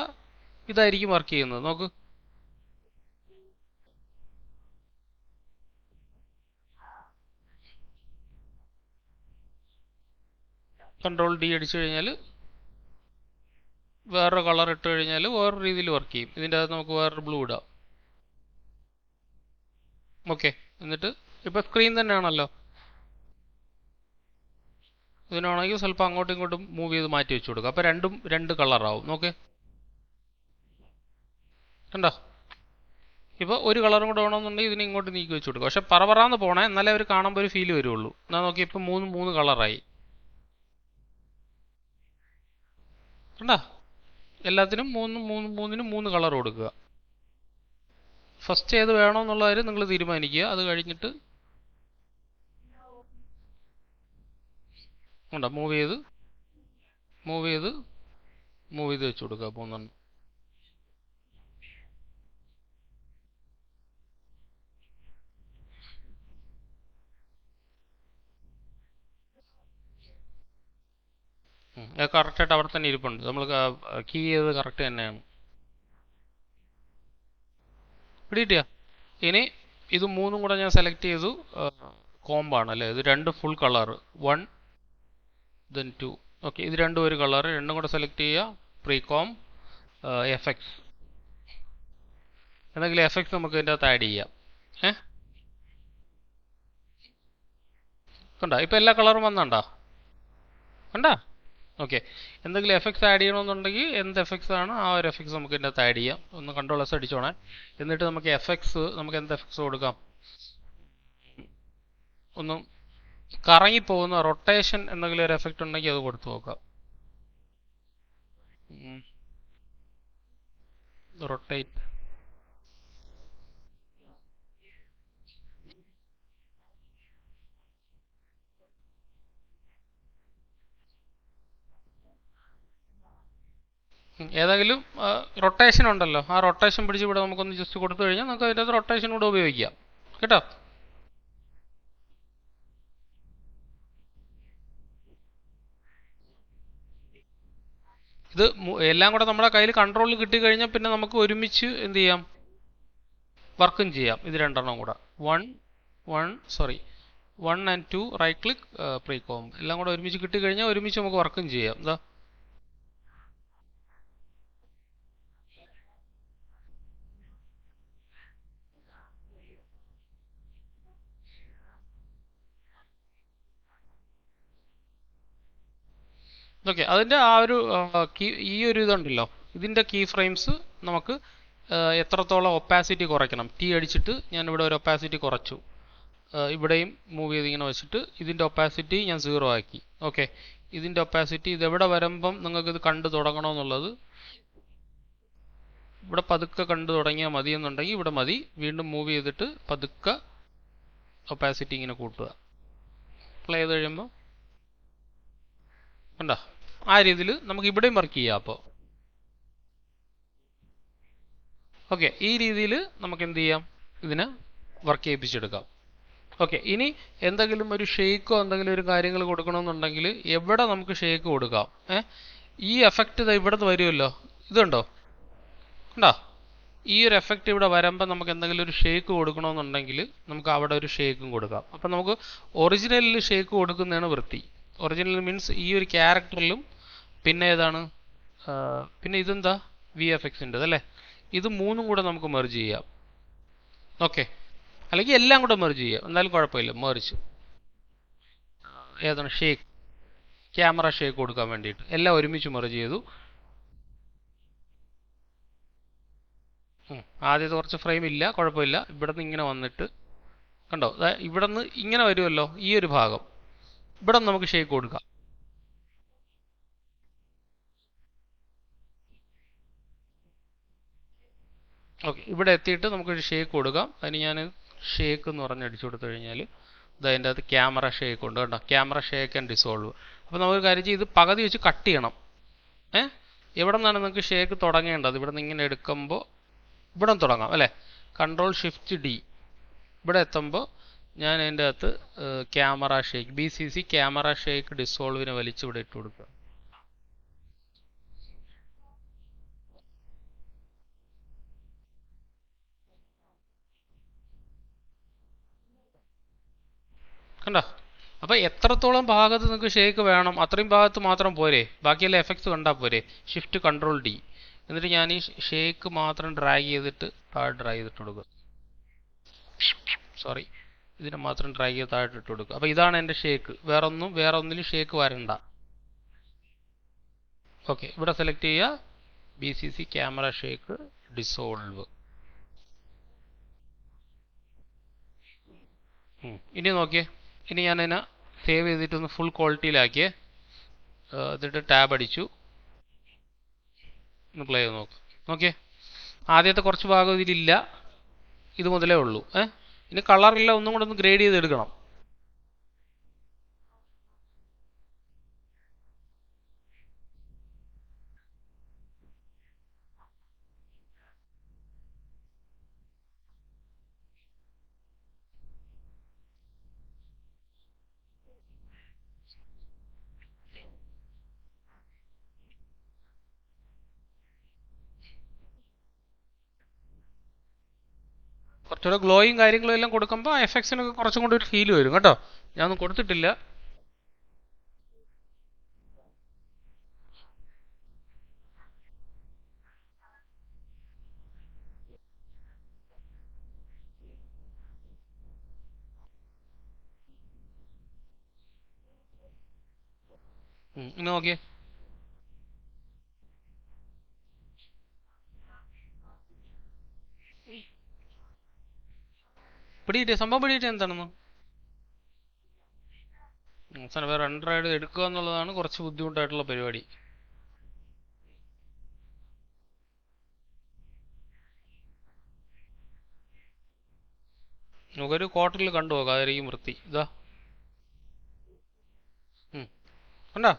ഇതായിരിക്കും വർക്ക് ചെയ്യുന്നത്. നോക്ക്, കൺട്രോൾ ഡി അടിച്ചു കഴിഞ്ഞാൽ വേറൊരു കളർ ഇട്ട് കഴിഞ്ഞാൽ വേറൊരു രീതിയിൽ വർക്ക് ചെയ്യും. ഇതിൻ്റെ അകത്ത് നമുക്ക് വേറൊരു ബ്ലൂ ഇടാം. ഓക്കെ, എന്നിട്ട് ഇപ്പോൾ സ്ക്രീൻ തന്നെയാണല്ലോ. ഇതിനാണെങ്കിൽ സ്വല്പം അങ്ങോട്ടും ഇങ്ങോട്ടും മൂവ് ചെയ്ത് മാറ്റി വെച്ച് കൊടുക്കുക. അപ്പോൾ രണ്ടും രണ്ട് കളറാവും. നോക്ക്, കണ്ടോ? ഇപ്പോൾ ഒരു കളറും കൂടെ വേണമെന്നുണ്ടെങ്കിൽ ഇതിനെ ഇങ്ങോട്ട് നീക്കി വെച്ച് കൊടുക്കുക. പക്ഷെ പറന്ന് പോണേ, എന്നാലേ അവർ കാണുമ്പോൾ ഒരു ഫീൽ വരുള്ളൂ. എന്നാൽ നോക്കി, ഇപ്പോൾ മൂന്ന് കളറായി. കണ്ടോ? എല്ലാത്തിനും മൂന്നിനും മൂന്ന് കളർ കൊടുക്കുക. ഫസ്റ്റ് ഏത് വേണമെന്നുള്ള കാര്യം നിങ്ങൾ തീരുമാനിക്കുക. അത് കഴിഞ്ഞിട്ട് ഉണ്ടോ മൂവ് ചെയ്ത് വെച്ച് കൊടുക്കുക. മൂന്നെണ്ണം. കറക്റ്റായിട്ട് അവിടെ തന്നെ ഇരിപ്പുണ്ട്. നമ്മൾ കീ ചെയ്തത് കറക്റ്റ് തന്നെയാണ്. പിടികിട്ടിയാ? ഇനി ഇത് മൂന്നും കൂടെ ഞാൻ സെലക്ട് ചെയ്തു. കോമ്പാണ് അല്ലേ? ഇത് രണ്ട് ഫുൾ കളർ, 1 then 2. ഓക്കെ, ഇത് രണ്ടും ഒരു കളർ, രണ്ടും കൂടെ സെലക്ട് ചെയ്യുക. പ്രീകോം എഫക്ട്സ്, എന്തെങ്കിലും എഫക്ട്സ് നമുക്ക് ഇതിൻ്റെ അകത്ത് ആഡ് ചെയ്യാം. കണ്ടോ? ഇപ്പോൾ എല്ലാ കളറും വന്നണ്ടാ? കണ്ടാ? ഓക്കെ, എന്തെങ്കിലും എഫക്ട്സ് ആഡ് ചെയ്യണമെന്നുണ്ടെങ്കിൽ എന്ത് എഫക്ട്സ് ആണ് ആ ഒരു എഫക്ട്സ് നമുക്ക് ഇതിൻ്റെ അകത്ത് ആഡ് ചെയ്യാം. ഒന്ന് കൺട്രോൾ എസ് അടിച്ചോണേ. എന്നിട്ട് നമുക്ക് എഫക്ട്സ്, നമുക്ക് എന്ത് എഫക്ട്സ് കൊടുക്കാം? ഒന്ന് കറങ്ങിപ്പോകുന്ന റൊട്ടേഷൻ എന്തെങ്കിലും ഒരു എഫക്റ്റ് ഉണ്ടെങ്കിൽ അത് കൊടുത്തു നോക്കാം. റൊട്ടേറ്റ്. ഏതെങ്കിലും റൊട്ടേഷൻ ഉണ്ടല്ലോ, ആ റൊട്ടേഷൻ പിടിച്ച് ഇവിടെ നമുക്കൊന്ന് ജസ്റ്റ് കൊടുത്തു കഴിഞ്ഞാൽ നമുക്ക് അതിൻ്റെ അകത്ത് റൊട്ടേഷൻ കൂടെ ഉപയോഗിക്കാം. കേട്ടോ? ഇത് എല്ലാം കൂടെ നമ്മുടെ കയ്യിൽ കൺട്രോളിൽ കിട്ടിക്കഴിഞ്ഞാൽ പിന്നെ നമുക്ക് ഒരുമിച്ച് എന്ത് ചെയ്യാം, വർക്കും ചെയ്യാം. ഇത് രണ്ടെണ്ണം കൂടെ 1 and 2 റൈറ്റ് ക്ലിക്ക് പ്രീകോം എല്ലാം കൂടെ ഒരുമിച്ച് കിട്ടിക്കഴിഞ്ഞാൽ ഒരുമിച്ച് നമുക്ക് വർക്കും ചെയ്യാം. എന്താ? ഓക്കെ, അതിൻ്റെ ആ ഒരു ഈ ഒരു ഇതുണ്ടല്ലോ, ഇതിൻ്റെ കീ ഫ്രെയിംസ് നമുക്ക് എത്രത്തോളം ഒപ്പാസിറ്റി കുറയ്ക്കണം. ടി അടിച്ചിട്ട് ഞാനിവിടെ ഒരു ഒപ്പാസിറ്റി കുറച്ചു. ഇവിടെയും മൂവ് ചെയ്ത് ഇങ്ങനെ വെച്ചിട്ട് ഇതിൻ്റെ ഒപ്പാസിറ്റി ഞാൻ 0 ആക്കി. ഓക്കെ, ഇതിൻ്റെ ഒപ്പാസിറ്റി ഇതെവിടെ വരുമ്പം നിങ്ങൾക്കിത് കണ്ടു തുടങ്ങണമെന്നുള്ളത് ഇവിടെ പതുക്കെ കണ്ടു തുടങ്ങിയാൽ മതി എന്നുണ്ടെങ്കിൽ ഇവിടെ മതി. വീണ്ടും മൂവ് ചെയ്തിട്ട് പതുക്കെ ഒപ്പാസിറ്റി ഇങ്ങനെ കൂട്ടുക. പ്ലേ ചെയ്ത് കഴിയുമ്പോൾ കണ്ടോ? ആ രീതിയിൽ നമുക്ക് ഇവിടെയും വർക്ക് ചെയ്യാം. അപ്പോൾ ഓക്കെ, ഈ രീതിയിൽ നമുക്ക് എന്ത് ചെയ്യാം, ഇതിനെ വർക്ക് ചെയ്യിപ്പിച്ചെടുക്കാം. ഓക്കെ, ഇനി എന്തെങ്കിലും ഒരു ഷേക്കോ എന്തെങ്കിലും ഒരു കാര്യങ്ങൾ കൊടുക്കണമെന്നുണ്ടെങ്കിൽ എവിടെ നമുക്ക് ഷേക്ക് കൊടുക്കാം. ഈ എഫക്റ്റ് ഇത് ഇവിടെ നിന്ന് വരുമല്ലോ, ഇതുണ്ടോ? കണ്ടോ? ഈ ഒരു എഫക്റ്റ് ഇവിടെ വരുമ്പോൾ നമുക്ക് എന്തെങ്കിലും ഒരു ഷേക്ക് കൊടുക്കണമെന്നുണ്ടെങ്കിൽ നമുക്ക് അവിടെ ഒരു ഷേക്കും കൊടുക്കാം. അപ്പം നമുക്ക് ഒറിജിനലിൽ ഷേക്ക് കൊടുക്കുന്നതാണ് വൃത്തി. ഒറിജിനൽ മീൻസ് ഈ ഒരു ക്യാരക്ടറിലും പിന്നെ ഏതാണ്, പിന്നെ ഇതെന്താ, VFXൻ്റെ അല്ലേ, ഇത് മൂന്നും കൂടെ നമുക്ക് മെർജ് ചെയ്യാം. ഓക്കെ, അല്ലെങ്കിൽ എല്ലാം കൂടെ മെർജ് ചെയ്യാം, എന്നാലും കുഴപ്പമില്ല. മെർജ് ഏതാണ്, ഷേക്ക്, ക്യാമറ ഷേക്ക് കൊടുക്കാൻ വേണ്ടിയിട്ട് എല്ലാം ഒരുമിച്ച് മെർജ് ചെയ്തു. ആദ്യത്തെ കുറച്ച് ഫ്രെയിം ഇല്ല, കുഴപ്പമില്ല. ഇവിടെ നിന്ന് ഇങ്ങനെ വന്നിട്ട് കണ്ടോ, ഇവിടെ നിന്ന് ഇങ്ങനെ വരുമല്ലോ ഈ ഒരു ഭാഗം, ഇവിടെ നമുക്ക് ഷേക്ക് കൊടുക്കാം. ഓക്കെ, ഇവിടെ എത്തിയിട്ട് നമുക്കൊരു ഷേക്ക് കൊടുക്കാം. അതിന് ഞാൻ ഷേക്ക് എന്ന് പറഞ്ഞ് അടിച്ചു കൊടുത്തു കഴിഞ്ഞാൽ അതിൻ്റെ അകത്ത് ക്യാമറ ഷേക്ക് ഉണ്ട് കേട്ടോ, ക്യാമറ ഷേക്ക് ആൻഡ് ഡിസോൾവ്. അപ്പോൾ നമുക്ക് കാര്യം ചെയ്ത് പകുതി വെച്ച് കട്ട് ചെയ്യണം. എവിടെ നിന്നാണ് നിങ്ങൾക്ക് ഷേക്ക് തുടങ്ങേണ്ടത്? ഇവിടെ നിന്ന് ഇങ്ങനെ എടുക്കുമ്പോൾ ഇവിടെ നിന്ന് തുടങ്ങാം അല്ലേ, Ctrl+Shift+D. ഇവിടെ എത്തുമ്പോൾ ഞാൻ അതിൻ്റെ അകത്ത് camera shake, BCC camera shake ഡിസോൾവിനെ വലിച്ച് ഇവിടെ ഇട്ട് കൊടുക്കുക. കണ്ടോ, അപ്പോൾ എത്രത്തോളം ഭാഗത്ത് നിങ്ങൾക്ക് ഷേക്ക് വേണം അത്രയും ഭാഗത്ത് മാത്രം പോരെ, ബാക്കിയെല്ലാം എഫക്ട്സ് കണ്ടാൽ പോരെ. Shift+Ctrl+D, എന്നിട്ട് ഞാൻ ഈ ഷേക്ക് മാത്രം ഡ്രാഗ് ചെയ്തിട്ട് താഴെ ഡ്രാഗ് ചെയ്തിട്ട് കൊടുക്കുക. സോറി, ഇതിനെ മാത്രം ഡ്രാഗ് ചെയ്ത് താഴെ ഇട്ട് കൊടുക്കുക. അപ്പോൾ ഇതാണ് എൻ്റെ ഷേക്ക്. വേറെ ഒന്നിലും ഷേക്ക് വരണ്ട. ഓക്കെ, ഇവിടെ സെലക്ട് ചെയ്യുക, BCC ക്യാമറ ഷേക്ക് ഡിസോൾവ്. ഇനി നോക്കിയേ, ഇനി ഞാനതിനെ സേവ് ചെയ്തിട്ടൊന്ന് ഫുൾ ക്വാളിറ്റിയിലാക്കിയേ, എന്നിട്ട് ടാബ് അടിച്ചു, ഒന്ന് പ്ലേ ചെയ്ത് നോക്കിയേ. ആദ്യത്തെ കുറച്ച് ഭാഗം ഇതിലില്ല, ഇത് മുതലേ ഉള്ളൂ. ഇനി കളറില്ല, ഒന്നും കൂടെ ഒന്ന് ഗ്രേഡ് ചെയ്തെടുക്കണം. കുറച്ചുകൂടെ ഗ്ലോയും കാര്യങ്ങളും എല്ലാം കൊടുക്കുമ്പോൾ എഫക്ട്സിനൊക്കെ കുറച്ചും കൂടി ഒരു ഫീൽ വരും കേട്ടോ. ഞാനൊന്നും കൊടുത്തിട്ടില്ല. ഇനി നോക്കിയേ, സംഭവം പിടികിട്ടിയ എന്താണെന്ന്. വേറെ ആൻഡ്രോയിഡ് എടുക്കുക എന്നുള്ളതാണ് കുറച്ച് ബുദ്ധിമുട്ടായിട്ടുള്ള പരിപാടി. നമുക്കൊരു ക്വാർട്ടറിൽ കണ്ടു നോക്കാം, അതായിരിക്കും വൃത്തി. ഇതാ കണ്ടോ,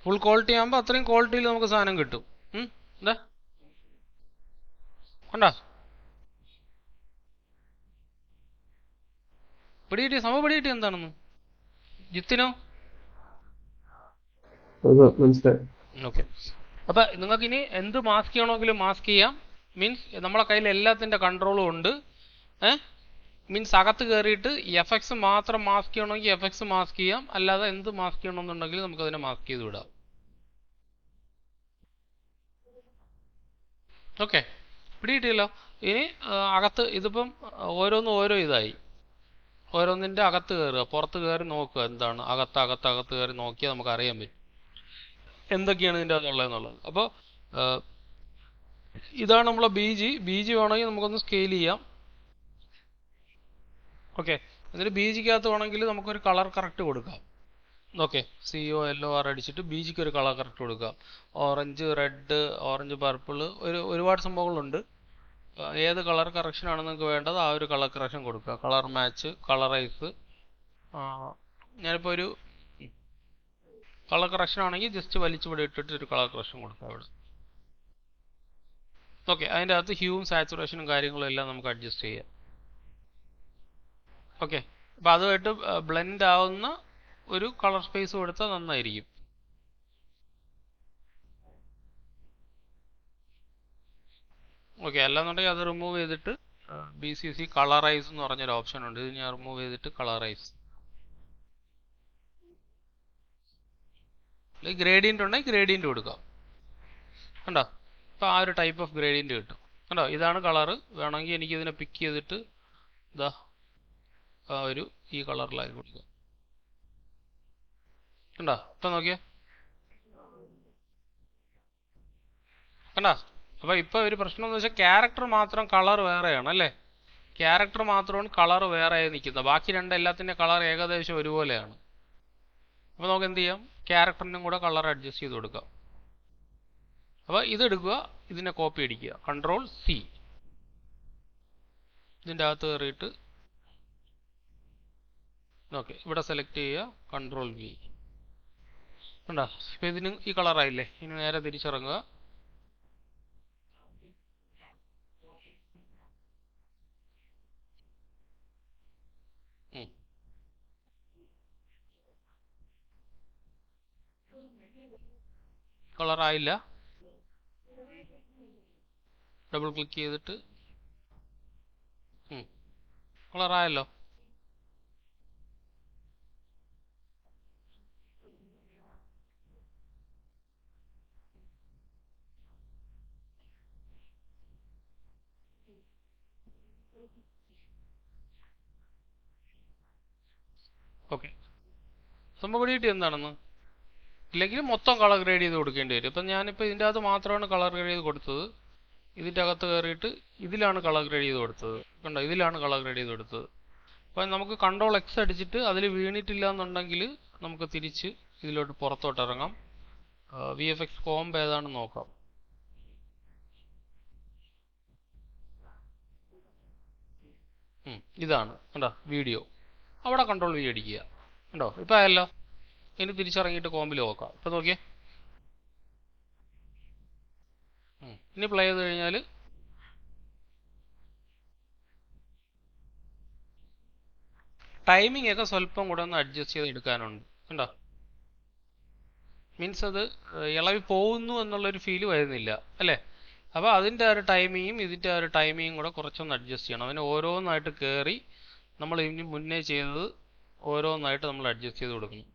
ഫുൾ ക്വാളിറ്റി ആകുമ്പോൾ അത്രയും ക്വാളിറ്റിയിൽ നമുക്ക് സാധനം കിട്ടും. എന്താ കണ്ടോ, സംഭവം പിടികിട്ടി എന്താണെന്ന്. ജിത്തിനോ? ഓക്കെ, അപ്പൊ നിങ്ങൾക്ക് ഇനി എന്ത് മാസ്ക് ചെയ്യണമെങ്കിലും മാസ്ക് ചെയ്യാം. മീൻസ് നമ്മളെ കയ്യിൽ എല്ലാത്തിന്റെ കൺട്രോളും ഉണ്ട്. മീൻസ് അകത്ത് കയറിയിട്ട് എഫക്ട്സ് മാത്രം മാസ്ക് ചെയ്യണമെങ്കിൽ എഫക്ട്സ് മാസ്ക് ചെയ്യാം, അല്ലാതെ എന്ത് മാസ്ക് ചെയ്യണമെന്നുണ്ടെങ്കിൽ നമുക്ക് അതിനെ മാസ്ക് ചെയ്ത് വിടാം. ഓക്കെ, പിടികിട്ടിയല്ലോ. ഇനി അകത്ത് ഇതിപ്പം ഓരോ ഇതായി, ഓരോന്നിൻ്റെ അകത്ത് കയറുക, പുറത്ത് കയറി നോക്കുക, എന്താണ് അകത്ത് കയറി നോക്കിയാൽ നമുക്ക് അറിയാൻ പറ്റും എന്തൊക്കെയാണ് ഇതിൻ്റെ അകത്തുള്ളതെന്നുള്ളത്. അപ്പോൾ ഇതാണ് നമ്മളെ BG വേണമെങ്കിൽ നമുക്കൊന്ന് സ്കെയിൽ ചെയ്യാം. ഓക്കെ, എന്നിട്ട് BGക്കകത്ത് വേണമെങ്കിൽ നമുക്കൊരു കളർ കറക്റ്റ് കൊടുക്കാം. ഓക്കെ, COLOR അടിച്ചിട്ട് BGക്ക് ഒരു കളർ കറക്റ്റ് കൊടുക്കാം. ഓറഞ്ച്, റെഡ്, ഓറഞ്ച്, പർപ്പിൾ, ഒരുപാട് സംഭവങ്ങളുണ്ട്. ഏത് കളർ കറക്ഷനാണ് നിങ്ങൾക്ക് വേണ്ടത് ആ ഒരു കളർ കറക്ഷൻ കൊടുക്കുക. Colour match, colourise. ഞാനിപ്പോൾ ഒരു കളർ കറക്ഷൻ ആണെങ്കിൽ ജസ്റ്റ് വലിച്ചിവിടെ ഇട്ടിട്ട് ഒരു കളർ കറക്ഷൻ കൊടുക്കുക ഇവിടെ. ഓക്കെ, അതിൻ്റെ അകത്ത് ഹ്യൂവും സാച്ചുറേഷനും കാര്യങ്ങളും എല്ലാം നമുക്ക് അഡ്ജസ്റ്റ് ചെയ്യാം. ഓക്കെ, അപ്പോൾ അതുമായിട്ട് ബ്ലെൻഡ് ആവുന്ന ഒരു കളർ സ്പേസ് കൊടുത്താൽ നന്നായിരിക്കും. ഓക്കെ, അല്ലാന്നുണ്ടെങ്കിൽ അത് റിമൂവ് ചെയ്തിട്ട് BCC കളറൈസ് എന്ന് പറഞ്ഞൊരു ഓപ്ഷൻ ഉണ്ട്, ഇത് ഞാൻ റിമൂവ് ചെയ്തിട്ട് കളറൈസ്. ഗ്രേഡിയൻ്റ് ഉണ്ടെങ്കിൽ ഗ്രേഡിയൻ്റ് കൊടുക്കാം. കണ്ടോ? അപ്പോൾ ആ ഒരു ടൈപ്പ് ഓഫ് ഗ്രേഡിയൻ്റ് കിട്ടും. കണ്ടോ? ഇതാണ് കളറ്. വേണമെങ്കിൽ എനിക്കിതിനെ പിക്ക് ചെയ്തിട്ട് ഇതാ ആ ഒരു ഈ കളറിലായി കൊടുക്കാം. കണ്ടോ? ഇപ്പം നോക്കിയേ. കണ്ടോ? അപ്പോൾ ഇപ്പോൾ ഒരു പ്രശ്നം എന്ന് വെച്ചാൽ ക്യാരക്ടർ മാത്രം കളർ വേറെയാണ് അല്ലേ? ക്യാരക്ടർ മാത്രമാണ് കളർ വേറെ നിൽക്കുന്നത്. ബാക്കി എല്ലാത്തിൻ്റെ കളർ ഏകദേശം ഒരുപോലെയാണ്. അപ്പോൾ നമുക്ക് എന്ത് ചെയ്യാം? ക്യാരക്ടറിനും കൂടെ കളർ അഡ്ജസ്റ്റ് ചെയ്ത് കൊടുക്കാം. അപ്പോൾ ഇതെടുക്കുക, ഇതിനെ കോപ്പി അടിക്കുക, Ctrl+C. ഇതിൻ്റെ അകത്ത് കയറിയിട്ട് ഓക്കെ ഇവിടെ സെലക്ട് ചെയ്യുക, Ctrl+V. കണ്ടോ? ഇപ്പോൾ ഇതിന് ഈ കളറായില്ലേ? ഇനി നേരെ തിരിച്ചിറങ്ങുക. കളറായില്ല. ഡബിൾ ക്ലിക്ക് ചെയ്തിട്ട് കളറായല്ലോ. ഓക്കെ, സംഭവം പിടികിട്ടി എന്താണെന്ന്. ഇല്ലെങ്കിൽ മൊത്തം കളർ ഗ്രേഡ് ചെയ്ത് കൊടുക്കേണ്ടി വരും. ഇപ്പം ഞാനിപ്പോൾ ഇതിൻ്റെ അകത്ത് മാത്രമാണ് കളർ ഗ്രേഡ് ചെയ്ത് കൊടുത്തത്. ഇതിൻ്റെ അകത്ത് കയറിയിട്ട് ഇതിലാണ് കളർ ഗ്രേഡ് ചെയ്ത് കൊടുത്തത്. കണ്ടോ? ഇതിലാണ് കളർ ഗ്രേഡ് ചെയ്ത് കൊടുത്തത്. അപ്പം നമുക്ക് Ctrl+X അടിച്ചിട്ട് അതിൽ വീണിട്ടില്ല എന്നുണ്ടെങ്കിൽ നമുക്ക് തിരിച്ച് ഇതിലോട്ട് പുറത്തോട്ട് ഇറങ്ങാം. VFX കോംബ് ഏതാണെന്ന് നോക്കാം. ഇതാണ് കണ്ടോ വീഡിയോ. അവിടെ Ctrl+V അടിക്കുക. കണ്ടോ? ഇപ്പം ആയല്ലോ. ഇനി തിരിച്ചിറങ്ങിയിട്ട് കോമ്പിൽ നോക്കാം. ഇപ്പം നോക്കിയേ. ഇനി പ്ലേ ചെയ്ത് കഴിഞ്ഞാൽ ടൈമിംഗ് ഒക്കെ സ്വല്പം കൂടെ ഒന്ന് അഡ്ജസ്റ്റ് ചെയ്ത് എടുക്കാനുണ്ട്. കണ്ടോ? മീൻസ് അത് ഇളവി പോകുന്നു എന്നുള്ളൊരു ഫീല് വരുന്നില്ല അല്ലേ? അപ്പോൾ അതിൻ്റെ ഒരു ടൈമിങ്ങും ഇതിൻ്റെ ഒരു ടൈമിങ്ങും കൂടെ കുറച്ചൊന്ന് അഡ്ജസ്റ്റ് ചെയ്യണം. അതിന് ഓരോന്നായിട്ട് കയറി നമ്മൾ ഇനി മുന്നേ ചെയ്തത് ഓരോന്നായിട്ട് നമ്മൾ അഡ്ജസ്റ്റ് ചെയ്ത് കൊടുക്കണം.